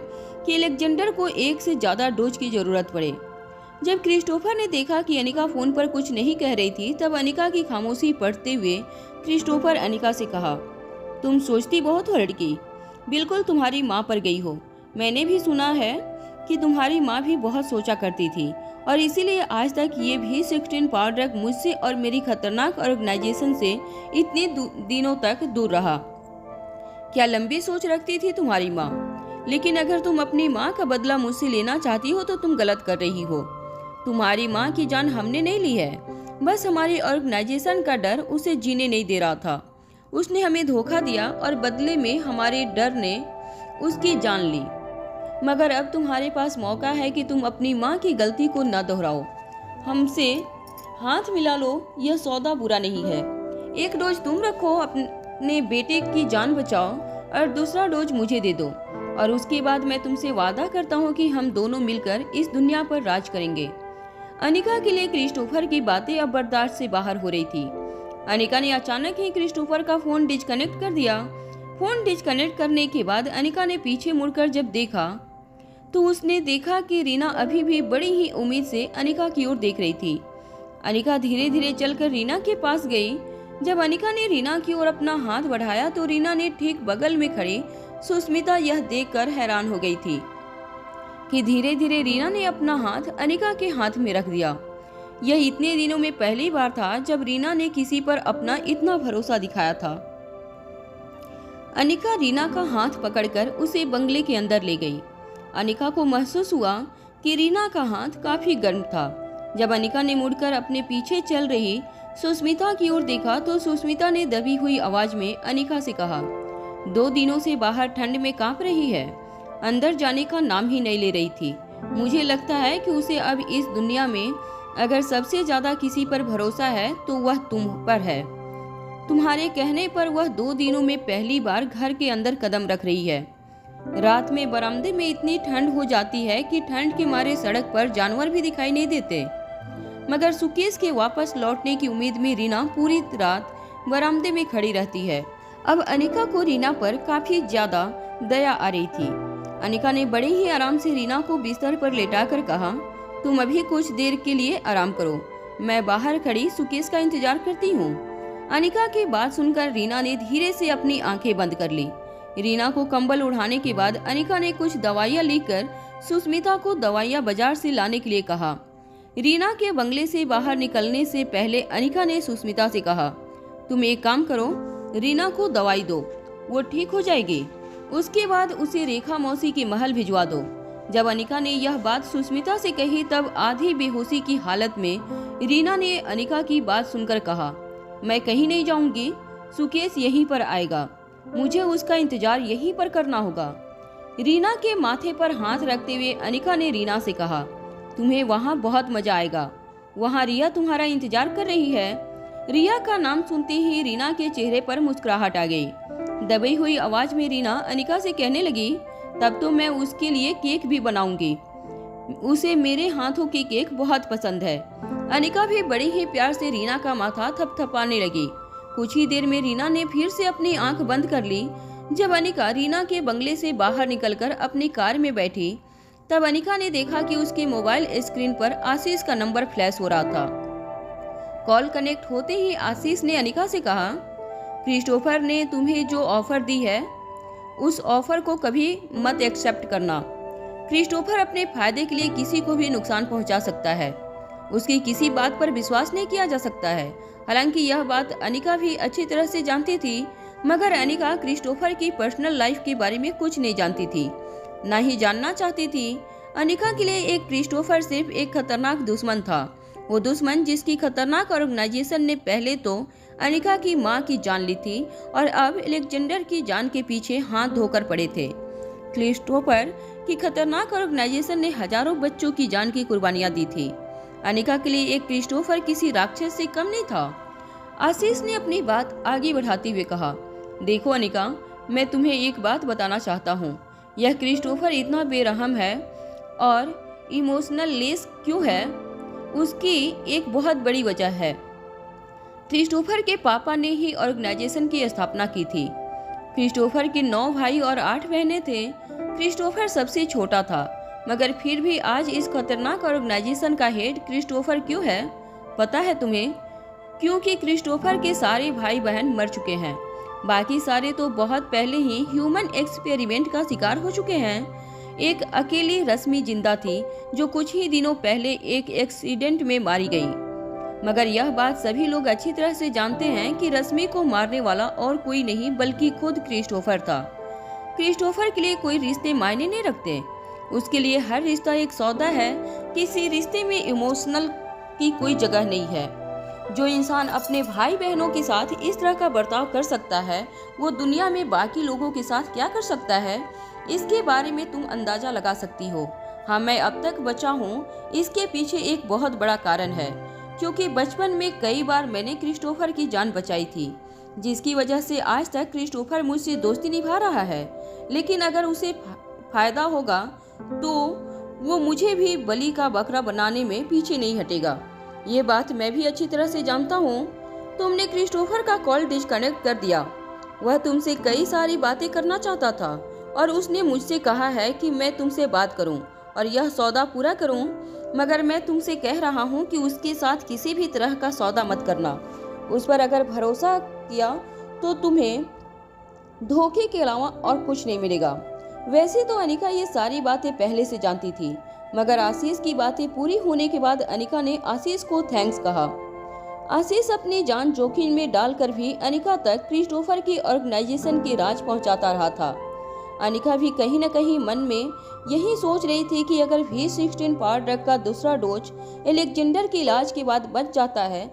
कि अलेक्जेंडर को एक से ज्यादा डोज की जरूरत पड़े। जब क्रिस्टोफर ने देखा कि अनिका फोन पर कुछ नहीं कह रही थी, तब अनिका की खामोशी पढ़ते हुए क्रिस्टोफर अनिका से कहा, तुम सोचती बहुत हो लड़की, बिल्कुल तुम्हारी माँ पर गई हो। मैंने भी सुना है कि तुम्हारी माँ भी बहुत सोचा करती थी और इसीलिए आज तक ये भी 16 पावर ड्रग मुझसे और मेरी खतरनाक ऑर्गेनाइजेशन से इतने दिनों तक दूर रहा। क्या लंबी सोच रखती थी तुम्हारी माँ। लेकिन अगर तुम अपनी माँ का बदला मुझसे लेना चाहती हो तो तुम गलत कर रही हो। तुम्हारी माँ की जान हमने नहीं ली है, बस हमारी ऑर्गेनाइजेशन का डर उसे जीने नहीं दे रहा था। उसने हमें धोखा दिया और बदले में हमारे डर ने उसकी जान ली। मगर अब तुम्हारे पास मौका है कि तुम अपनी माँ की गलती को न दोहराओ। हमसे हाथ मिला लो, यह सौदा बुरा नहीं है। एक डोज तुम रखो, अपने बेटे की जान बचाओ और दूसरा डोज मुझे दे दो, और उसके बाद मैं तुमसे वादा करता हूँ कि हम दोनों मिलकर इस दुनिया पर राज करेंगे। अनिका के लिए क्रिस्टोफर की बातें अब बर्दाश्त से बाहर हो रही थी। अनिका ने अचानक ही क्रिस्टोफर का फोन डिस्कनेक्ट कर दिया। फोन डिस्कनेक्ट करने के बाद अनिका ने पीछे मुड़कर जब देखा तो उसने देखा कि रीना अभी भी बड़ी ही उम्मीद से अनिका की ओर देख रही थी। अनिका धीरे धीरे चलकर रीना के पास गई। जब अनिका ने रीना की ओर अपना हाथ बढ़ाया तो रीना ने ठीक बगल में खड़ी सुस्मिता यह देखकर हैरान हो गई थी कि धीरे धीरे रीना ने अपना हाथ अनिका के हाथ में रख दिया। यह इतने दिनों में पहली बार था जब रीना ने किसी पर अपना इतना भरोसा दिखाया था। अनिका रीना का हाथ पकड़कर उसे बंगले के अंदर ले गई। अनिका को महसूस हुआ कि रीना का हाथ काफी गर्म था। जब अनिका ने मुड़कर अपने पीछे चल रही सुस्मिता की ओर देखा तो सुस्मिता ने दबी हुई आवाज में अनिका से कहा, 2 दिनों से बाहर ठंड में कांप रही है, अंदर जाने का नाम ही नहीं ले रही थी। मुझे लगता है कि उसे अब इस दुनिया में अगर सबसे ज्यादा किसी पर भरोसा है तो वह तुम पर है। तुम्हारे कहने पर वह 2 दिनों में पहली बार घर के अंदर कदम रख रही है। रात में बरामदे में इतनी ठंड हो जाती है कि ठंड के मारे सड़क पर जानवर भी दिखाई नहीं देते। मगर सुकेश के वापस लौटने की उम्मीद में रीना पूरी रात बरामदे में खड़ी रहती है। अब अनिका को रीना पर काफी ज्यादा दया आ रही थी। अनिका ने बड़े ही आराम से रीना को बिस्तर पर लेटाकर कहा, तुम अभी कुछ देर के लिए आराम करो, मैं बाहर खड़ी सुकेश का इंतजार करती हूँ। अनिका की बात सुनकर रीना ने धीरे से अपनी आंखें बंद कर ली। रीना को कंबल उड़ाने के बाद अनिका ने कुछ दवाइयाँ लेकर सुस्मिता को दवाइयाँ बाजार से लाने के लिए कहा। रीना के बंगले से बाहर निकलने से पहले अनिका ने सुस्मिता से कहा, तुम एक काम करो, रीना को दवाई दो, वो ठीक हो जाएगी। उसके बाद उसे रेखा मौसी की महल भिजवा दो। जब अनिका ने यह बात सुस्मिता से कही तब आधी बेहोशी की हालत में रीना ने अनिका की बात सुनकर कहा, मैं कहीं नहीं जाऊंगी, सुकेश यहीं पर आएगा, मुझे उसका इंतजार यहीं पर करना होगा। रीना के माथे पर हाथ रखते हुए अनिका ने रीना से कहा, तुम्हें वहाँ बहुत मजा आएगा, वहाँ रिया तुम्हारा इंतजार कर रही है। रिया का नाम सुनते ही रीना के चेहरे पर मुस्कुराहट आ गई। दबी हुई आवाज में रीना अनिका से कहने लगी, तब तो मैं उसके लिए केक भी बनाऊंगी, उसे मेरे हाथों की केक बहुत पसंद है। अनिका भी बड़े ही प्यार से रीना का माथा थपथपाने लगी। कुछ ही देर में रीना ने फिर से अपनी आंख बंद कर ली। जब अनिका रीना के बंगले से बाहर निकलकर अपनी कार में बैठी तब अनिका ने देखा कि उसके मोबाइल स्क्रीन पर आशीष का नंबर फ्लैश हो रहा था। कॉल कनेक्ट होते ही आशीष ने अनिका से कहा, क्रिस्टोफर ने तुम्हें जो ऑफर दी है उस ऑफर को कभी मत एक्सेप्ट करना। क्रिस्टोफर अपने फायदे के लिए किसी को भी नुकसान पहुंचा सकता है, उसकी किसी बात पर विश्वास नहीं किया जा सकता है। हालांकि यह बात अनिका भी अच्छी तरह से जानती थी, मगर अनिका क्रिस्टोफर की पर्सनल लाइफ के बारे में कुछ नहीं जानती थी, ना ही जानना चाहती थी। अनिका के लिए एक क्रिस्टोफर सिर्फ एक खतरनाक दुश्मन था, वो दुश्मन जिसकी खतरनाक ऑर्गेनाइजेशन ने पहले तो अनिका की मां की जान ली थी और अब अलेक्जेंडर की जान के पीछे हाथ धोकर पड़े थे। क्रिस्टोफर की खतरनाक ऑर्गेनाइजेशन ने हजारों बच्चों की जान की कुर्बानियां दी थी। अनिका के लिए एक क्रिस्टोफर किसी राक्षस से कम नहीं था। आशीष ने अपनी बात आगे बढ़ाते हुए कहा, देखो अनिका, मैं तुम्हें एक बात बताना चाहता हूँ, यह क्रिस्टोफर इतना बेरहम है और इमोशनल लेस क्यों है, उसकी एक बहुत बड़ी वजह है। क्रिस्टोफर के पापा ने ही ऑर्गेनाइजेशन की स्थापना की थी। क्रिस्टोफर के 9 भाई और 8 बहनें थे। क्रिस्टोफर सबसे छोटा था, मगर फिर भी आज इस खतरनाक ऑर्गेनाइजेशन का हेड क्रिस्टोफर क्यों है, पता है तुम्हें? क्योंकि क्रिस्टोफर के सारे भाई बहन मर चुके हैं, बाकी सारे तो बहुत पहले ही ह्यूमन एक्सपेरिमेंट का शिकार हो चुके हैं। एक अकेली रश्मि जिंदा थी जो कुछ ही दिनों पहले एक एक्सीडेंट में मारी गई। मगर यह बात सभी लोग अच्छी तरह से जानते हैं कि रश्मि को मारने वाला और कोई नहीं बल्कि खुद क्रिस्टोफर था। क्रिस्टोफर के लिए कोई रिश्ते मायने नहीं रखते, उसके लिए हर रिश्ता एक सौदा है। किसी रिश्ते में इमोशनल की कोई जगह नहीं है। जो इंसान अपने भाई बहनों के साथ इस तरह का बर्ताव कर सकता है, वो दुनिया में बाकी लोगों के साथ क्या कर सकता है, इसके बारे में तुम अंदाजा लगा सकती हो। हाँ, मैं अब तक बचा हूँ, इसके पीछे एक बहुत बड़ा कारण है, क्योंकि बचपन में कई बार मैंने क्रिस्टोफर की जान बचाई थी, जिसकी वजह से आज तक क्रिस्टोफर मुझसे दोस्ती निभा रहा है। लेकिन अगर उसे फायदा होगा तो वो मुझे भी बलि का बकरा बनाने में पीछे नहीं हटेगा। ये बात मैं भी अच्छी तरह से जानता हूँ। तुमने क्रिस्टोफर का कॉल डिस्कनेक्ट कर दिया। वह तुमसे कई सारी बातें करना चाहता था और उसने मुझसे कहा है कि मैं तुमसे बात करूं और यह सौदा पूरा करूं, मगर मैं तुमसे कह रहा हूं कि उसके साथ किसी भी तरह का सौदा मत करना। उस पर अगर भरोसा किया तो तुम्हें धोखे के अलावा और कुछ नहीं मिलेगा। वैसे तो अनिका ये सारी बातें पहले से जानती थी, मगर आशीष की बातें पूरी होने के बाद अनिका ने आशीष को थैंक्स कहा। आशीष अपनी जान जोखिम में डालकर भी अनिका तक क्रिस्टोफर की ऑर्गेनाइजेशन के राज पहुंचाता रहा था। अनिका भी कहीं न कहीं मन में यही सोच रही थी कि अगर V16 पावर ड्रग का दूसरा डोज अलेक्जेंडर के इलाज के बाद बच जाता है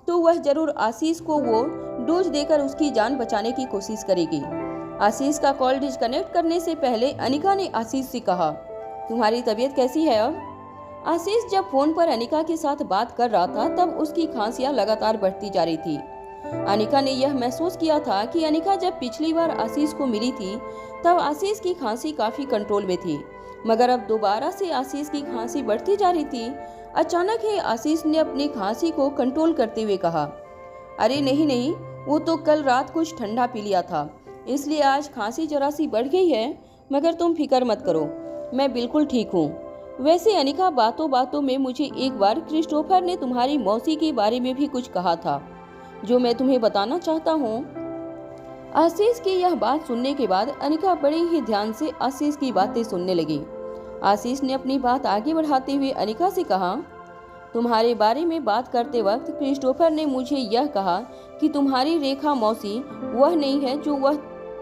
तो वह जरूर आशीष को वो डोज देकर उसकी जान बचाने की कोशिश करेगी। आशीष का कॉल डिस्कनेक्ट करने से पहले अनिका ने आशीष से कहा, तुम्हारी तबीयत कैसी है अब? आशीष जब फोन पर अनिका के साथ बात कर रहा था तब उसकी खांसियां लगातार बढ़ती जा रही थी। अनिका ने यह महसूस किया था कि अनिका जब पिछली बार आशीष को मिली थी तब आशीष की खांसी काफी कंट्रोल में थी, मगर अब दोबारा से आशीष की खांसी बढ़ती जा रही थी। अचानक ही आशीष ने अपनी खांसी को कंट्रोल करते हुए कहा, अरे नहीं नहीं, वो तो कल रात कुछ ठंडा पी लिया था, इसलिए आज खांसी जरा सी बढ़ गई है, मगर तुम फिक्र मत करो, मैं बिल्कुल ठीक हूँ। वैसे अनिका, बातों बातों में मुझे एक बार क्रिस्टोफर ने तुम्हारी मौसी के बारे में भी कुछ कहा था, जो मैं तुम्हें बताना चाहता हूँ। आशीष की यह बात सुनने के बाद अनिका बड़े ही ध्यान से आशीष की बातें सुनने लगी। आशीष ने अपनी बात आगे बढ़ाते हुए अनिका से कहा, तुम्हारे बारे में बात करते वक्त क्रिस्टोफर ने मुझे यह कहा कि तुम्हारी रेखा मौसी वह नहीं है जो वह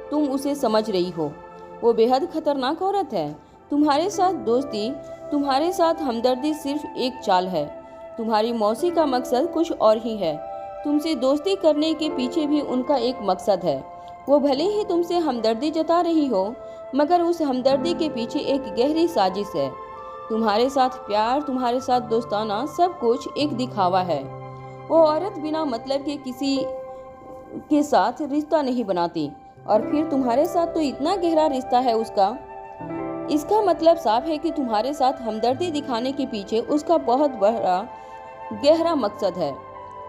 तुम उसे समझ रही हो। वो बेहद खतरनाक औरत है। तुम्हारे साथ दोस्ती, तुम्हारे साथ हमदर्दी सिर्फ एक चाल है। तुम्हारी मौसी का मकसद कुछ और ही है। तुमसे दोस्ती करने के पीछे भी उनका एक मकसद है। वो भले ही तुमसे हमदर्दी जता रही हो, मगर उस हमदर्दी के पीछे एक गहरी साजिश है। तुम्हारे साथ प्यार, तुम्हारे साथ दोस्ताना, सब कुछ एक दिखावा है। वो औरत बिना मतलब के किसी के साथ रिश्ता नहीं बनाती, और फिर तुम्हारे साथ तो इतना गहरा रिश्ता है उसका। इसका मतलब साफ है कि तुम्हारे साथ हमदर्दी दिखाने के पीछे उसका बहुत बड़ा गहरा मकसद है।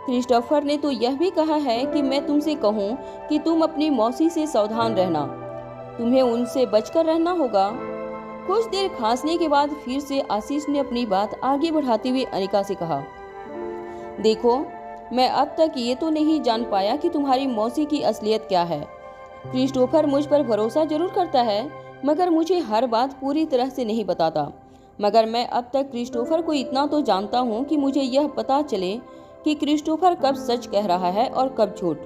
क्रिस्टोफर ने तो यह भी कहा है कि मैं तुमसे कहूँ कि तुम अपनी मौसी से सावधान रहना, तुम्हें उनसे बचकर रहना होगा। कुछ देर खांसने के बाद फिर से आशीष ने अपनी बात आगे बढ़ाते हुए अनिका से कहा, देखो, मैं अब तक ये तो नहीं जान पाया कि तुम्हारी मौसी की असलियत क्या है। क्रिस्टोफर मुझ पर भरोसा जरूर करता है, मगर मुझे हर बात पूरी तरह से नहीं बताता। मगर मैं अब तक क्रिस्टोफर को इतना तो जानता हूँ कि मुझे यह पता चले कि क्रिस्टोफर कब सच कह रहा है और कब झूठ।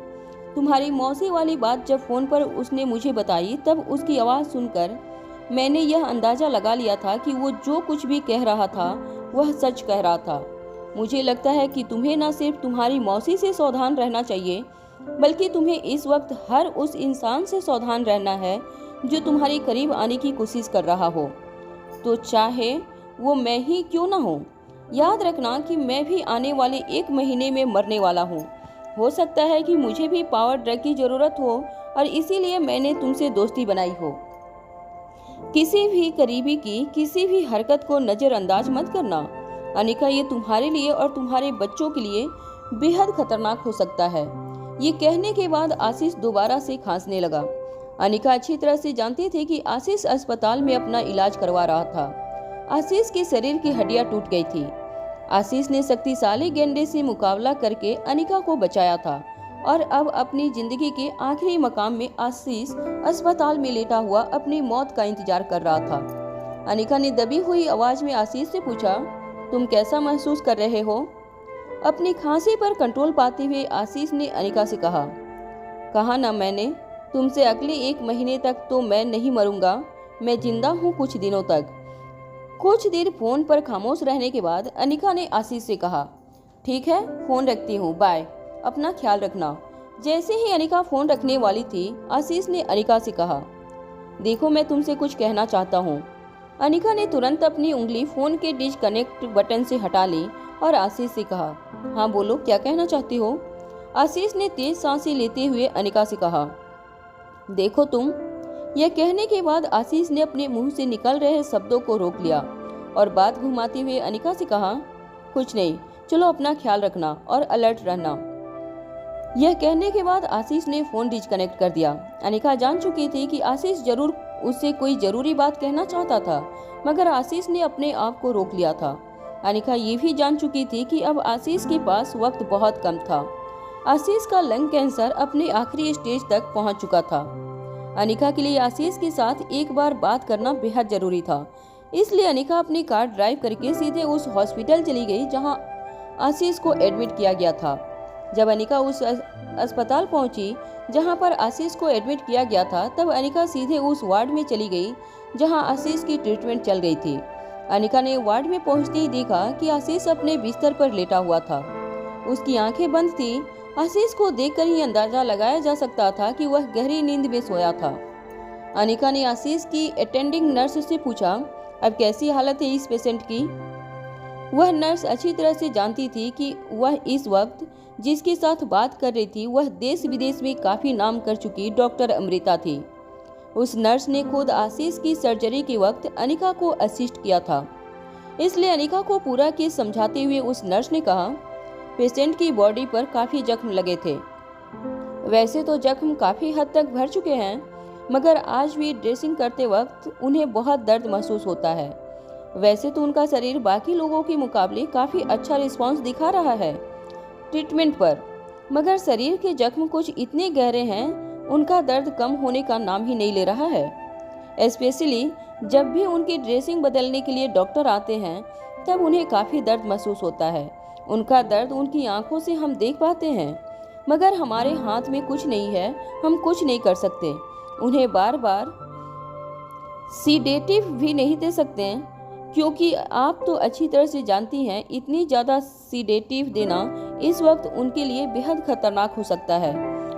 तुम्हारी मौसी वाली बात जब फोन पर उसने मुझे बताई, तब उसकी आवाज़ सुनकर मैंने यह अंदाजा लगा लिया था कि वो जो कुछ भी कह रहा था वह सच कह रहा था। मुझे लगता है कि तुम्हें न सिर्फ तुम्हारी मौसी से सावधान रहना चाहिए, बल्कि तुम्हें इस वक्त हर उस इंसान से सावधान रहना है जो तुम्हारे करीब आने की कोशिश कर रहा हो, तो चाहे वो मैं ही क्यों ना हो। याद रखना कि मैं भी आने वाले 1 महीने में मरने वाला हूँ। हो सकता है कि मुझे भी पावर ड्रग की जरूरत हो, और इसीलिए मैंने तुमसे दोस्ती बनाई हो। किसी भी करीबी की किसी भी हरकत को नजरअंदाज मत करना अनिका, ये तुम्हारे लिए और तुम्हारे बच्चों के लिए बेहद खतरनाक हो सकता है। ये कहने के बाद आशीष दोबारा से खांसने लगा। अनिका अच्छी तरह से जानती थी कि आशीष अस्पताल में अपना इलाज करवा रहा था। आशीष के शरीर की हड्डियां टूट गई थी। आशीष ने शक्तिशाली गेंडे से मुकाबला करके अनिका को बचाया था, और अब अपनी जिंदगी के आखिरी मकाम में आशीष अस्पताल में लेटा हुआ अपनी मौत का इंतजार कर रहा था। अनिका ने दबी हुई आवाज में आशीष से पूछा, तुम कैसा महसूस कर रहे हो? अपनी खांसी पर कंट्रोल पाते हुए आशीष ने अनिका से कहा ना मैंने तुमसे, अगले 1 महीने तक तो मैं नहीं मरूंगा, मैं जिंदा हूँ कुछ दिनों तक। कुछ देर फोन पर खामोश रहने के बाद अनिका ने आशीष से कहा, ठीक है, फोन रखती हूँ, बाय, अपना ख्याल रखना। जैसे ही अनिका फोन रखने वाली थी, आशीष ने अनिका से कहा, देखो, मैं तुमसे कुछ कहना चाहता हूँ। अनिका ने तुरंत अपनी उंगली फोन के डिस्कनेक्ट बटन से हटा ली और आशीष से कहा, हाँ बोलो, क्या कहना चाहती हो? आशीष ने तेज सांसें लेते हुए अनिका से कहा, देखो तुम। यह कहने के बाद आशीष ने अपने मुंह से निकल रहे शब्दों को रोक लिया और बात घुमाते हुए अनिका से कहा, कुछ नहीं, चलो अपना ख्याल रखना और अलर्ट रहना। यह कहने के बाद आशीष ने फोन डिस्कनेक्ट कर दिया। अनिका जान चुकी थी कि आशीष जरूर उससे कोई जरूरी बात कहना चाहता था, मगर आशीष ने अपने आप को रोक लिया था। अनिका ये भी जान चुकी थी कि अब आशीष के पास वक्त बहुत कम था। आशीष का लंग कैंसर अपने आखिरी स्टेज तक पहुंच चुका था। अनिका के लिए आशीष के साथ एक बार बात करना बेहद जरूरी था, इसलिए अनिका अपनी कार ड्राइव करके सीधे उस हॉस्पिटल चली गई जहां आशीष को एडमिट किया गया था। जब अनिका उस अस्पताल पहुंची जहां पर आशीष को एडमिट किया गया था, तब अनिका सीधे उस वार्ड में चली गई जहां आशीष की ट्रीटमेंट चल रही थी। अनिका ने वार्ड में पहुंचते ही देखा कि आशीष अपने बिस्तर पर लेटा हुआ था। उसकी आंखें बंद थी। आशीष को देखकर ही अंदाजा लगाया जा सकता था कि वह गहरी नींद में सोया था। अनिका ने आशीष की अटेंडिंग नर्स से पूछा, अब कैसी हालत है इस पेशेंट की? वह नर्स अच्छी तरह से जानती थी कि वह इस वक्त जिसके साथ बात कर रही थी वह देश विदेश में काफी नाम कर चुकी डॉक्टर अमृता थी। उस नर्स ने खुद आशीष की सर्जरी के वक्त अनिका को असिस्ट किया था, इसलिए अनिका को पूरा केस समझाते हुए उस नर्स ने कहा, पेशेंट की बॉडी पर काफी जख्म लगे थे। वैसे तो जख्म काफ़ी हद तक भर चुके हैं, मगर आज भी ड्रेसिंग करते वक्त उन्हें बहुत दर्द महसूस होता है। वैसे तो उनका शरीर बाकी लोगों के मुकाबले काफ़ी अच्छा रिस्पांस दिखा रहा है ट्रीटमेंट पर, मगर शरीर के जख्म कुछ इतने गहरे हैं, उनका दर्द कम होने का नाम ही नहीं ले रहा है। स्पेशली जब भी उनकी ड्रेसिंग बदलने के लिए डॉक्टर आते हैं, तब उन्हें काफ़ी दर्द महसूस होता है। उनका दर्द उनकी आंखों से हम देख पाते हैं, मगर हमारे हाथ में कुछ नहीं है, हम कुछ नहीं कर सकते। उन्हें बार बार सीडेटिव भी नहीं दे सकते हैं, क्योंकि आप तो अच्छी तरह से जानती हैं इतनी ज़्यादा सीडेटिव देना इस वक्त उनके लिए बेहद खतरनाक हो सकता है।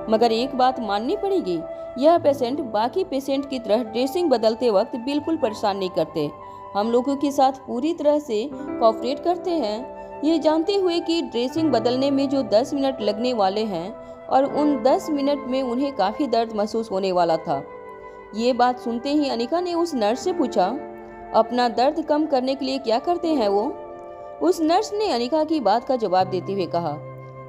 मगर एक बात माननी पड़ेगी, यह पेशेंट बाकी पेशेंट की तरह ड्रेसिंग बदलते वक्त बिल्कुल परेशान नहीं करते। हम लोगों के साथ पूरी तरह से कोऑपरेट करते हैं, ये जानते हुए कि ड्रेसिंग बदलने में जो 10 मिनट लगने वाले हैं और उन 10 मिनट में उन्हें काफ़ी दर्द महसूस होने वाला था। ये बात सुनते ही अनिका ने उस नर्स से पूछा, अपना दर्द कम करने के लिए क्या करते हैं वो? उस नर्स ने अनिका की बात का जवाब देते हुए कहा,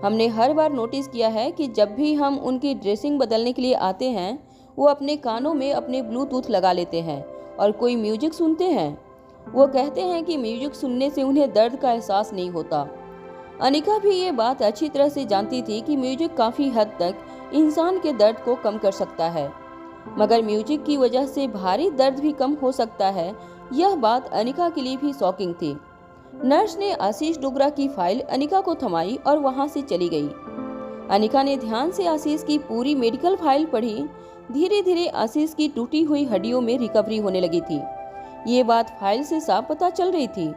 हमने हर बार नोटिस किया है कि जब भी हम उनकी ड्रेसिंग बदलने के लिए आते हैं, वो अपने कानों में अपने ब्लूटूथ लगा लेते हैं और कोई म्यूजिक सुनते हैं। वो कहते हैं कि म्यूजिक सुनने से उन्हें दर्द का एहसास नहीं होता। अनिका भी ये बात अच्छी तरह से जानती थी कि म्यूजिक काफ़ी हद तक इंसान के दर्द को कम कर सकता है, मगर म्यूजिक की वजह से भारी दर्द भी कम हो सकता है। यह बात अनिका के लिए भी शॉकिंग थी। नर्स ने आशीष डोगरा की फाइल अनिका को थमाई और वहां से चली गई। अनिका ने ध्यान से आशीष की पूरी मेडिकल फाइल पढ़ी। धीरे धीरे आशीष की टूटी हुई हड्डियों में रिकवरी होने लगी थी। ये बात फाइल से साफ पता चल रही थी।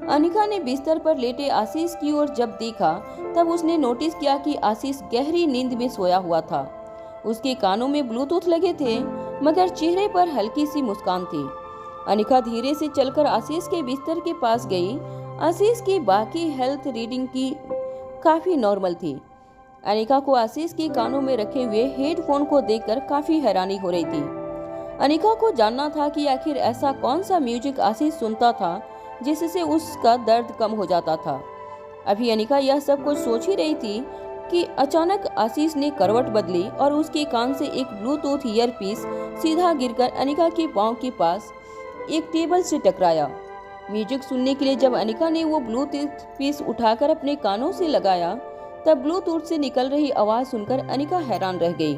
अनिका ने बिस्तर पर लेटे आशीष की ओर जब देखा, तब उसने नोटिस किया कि आशीष गहरी नींद में सोया हुआ था। उसके कानों में ब्लूटूथ लगे थे, मगर चेहरे पर हल्की सी मुस्कान थी। अनिका धीरे से चलकर आशीष के बिस्तर के पास गई। आशीष की बाकी हेल्थ रीडिंग की काफ़ी नॉर्मल थी। अनिका को आशीष के कानों में रखे हुए हेडफोन को देखकर काफ़ी हैरानी हो रही थी। अनिका को जानना था कि आखिर ऐसा कौन सा म्यूजिक आशीष सुनता था जिससे उसका दर्द कम हो जाता था। अभी अनिका यह सब कुछ सोच ही रही थी कि अचानक आशीष ने करवट बदली और उसके कान से एक ब्लूटूथ ईयरपीस सीधा गिरकर अनिका के पांव के पास एक टेबल से टकराया। म्यूजिक सुनने के लिए जब अनिका ने वो ब्लूटूथ पीस उठाकर अपने कानों से लगाया, तब ब्लूटूथ से निकल रही आवाज़ सुनकर अनिका हैरान रह गई।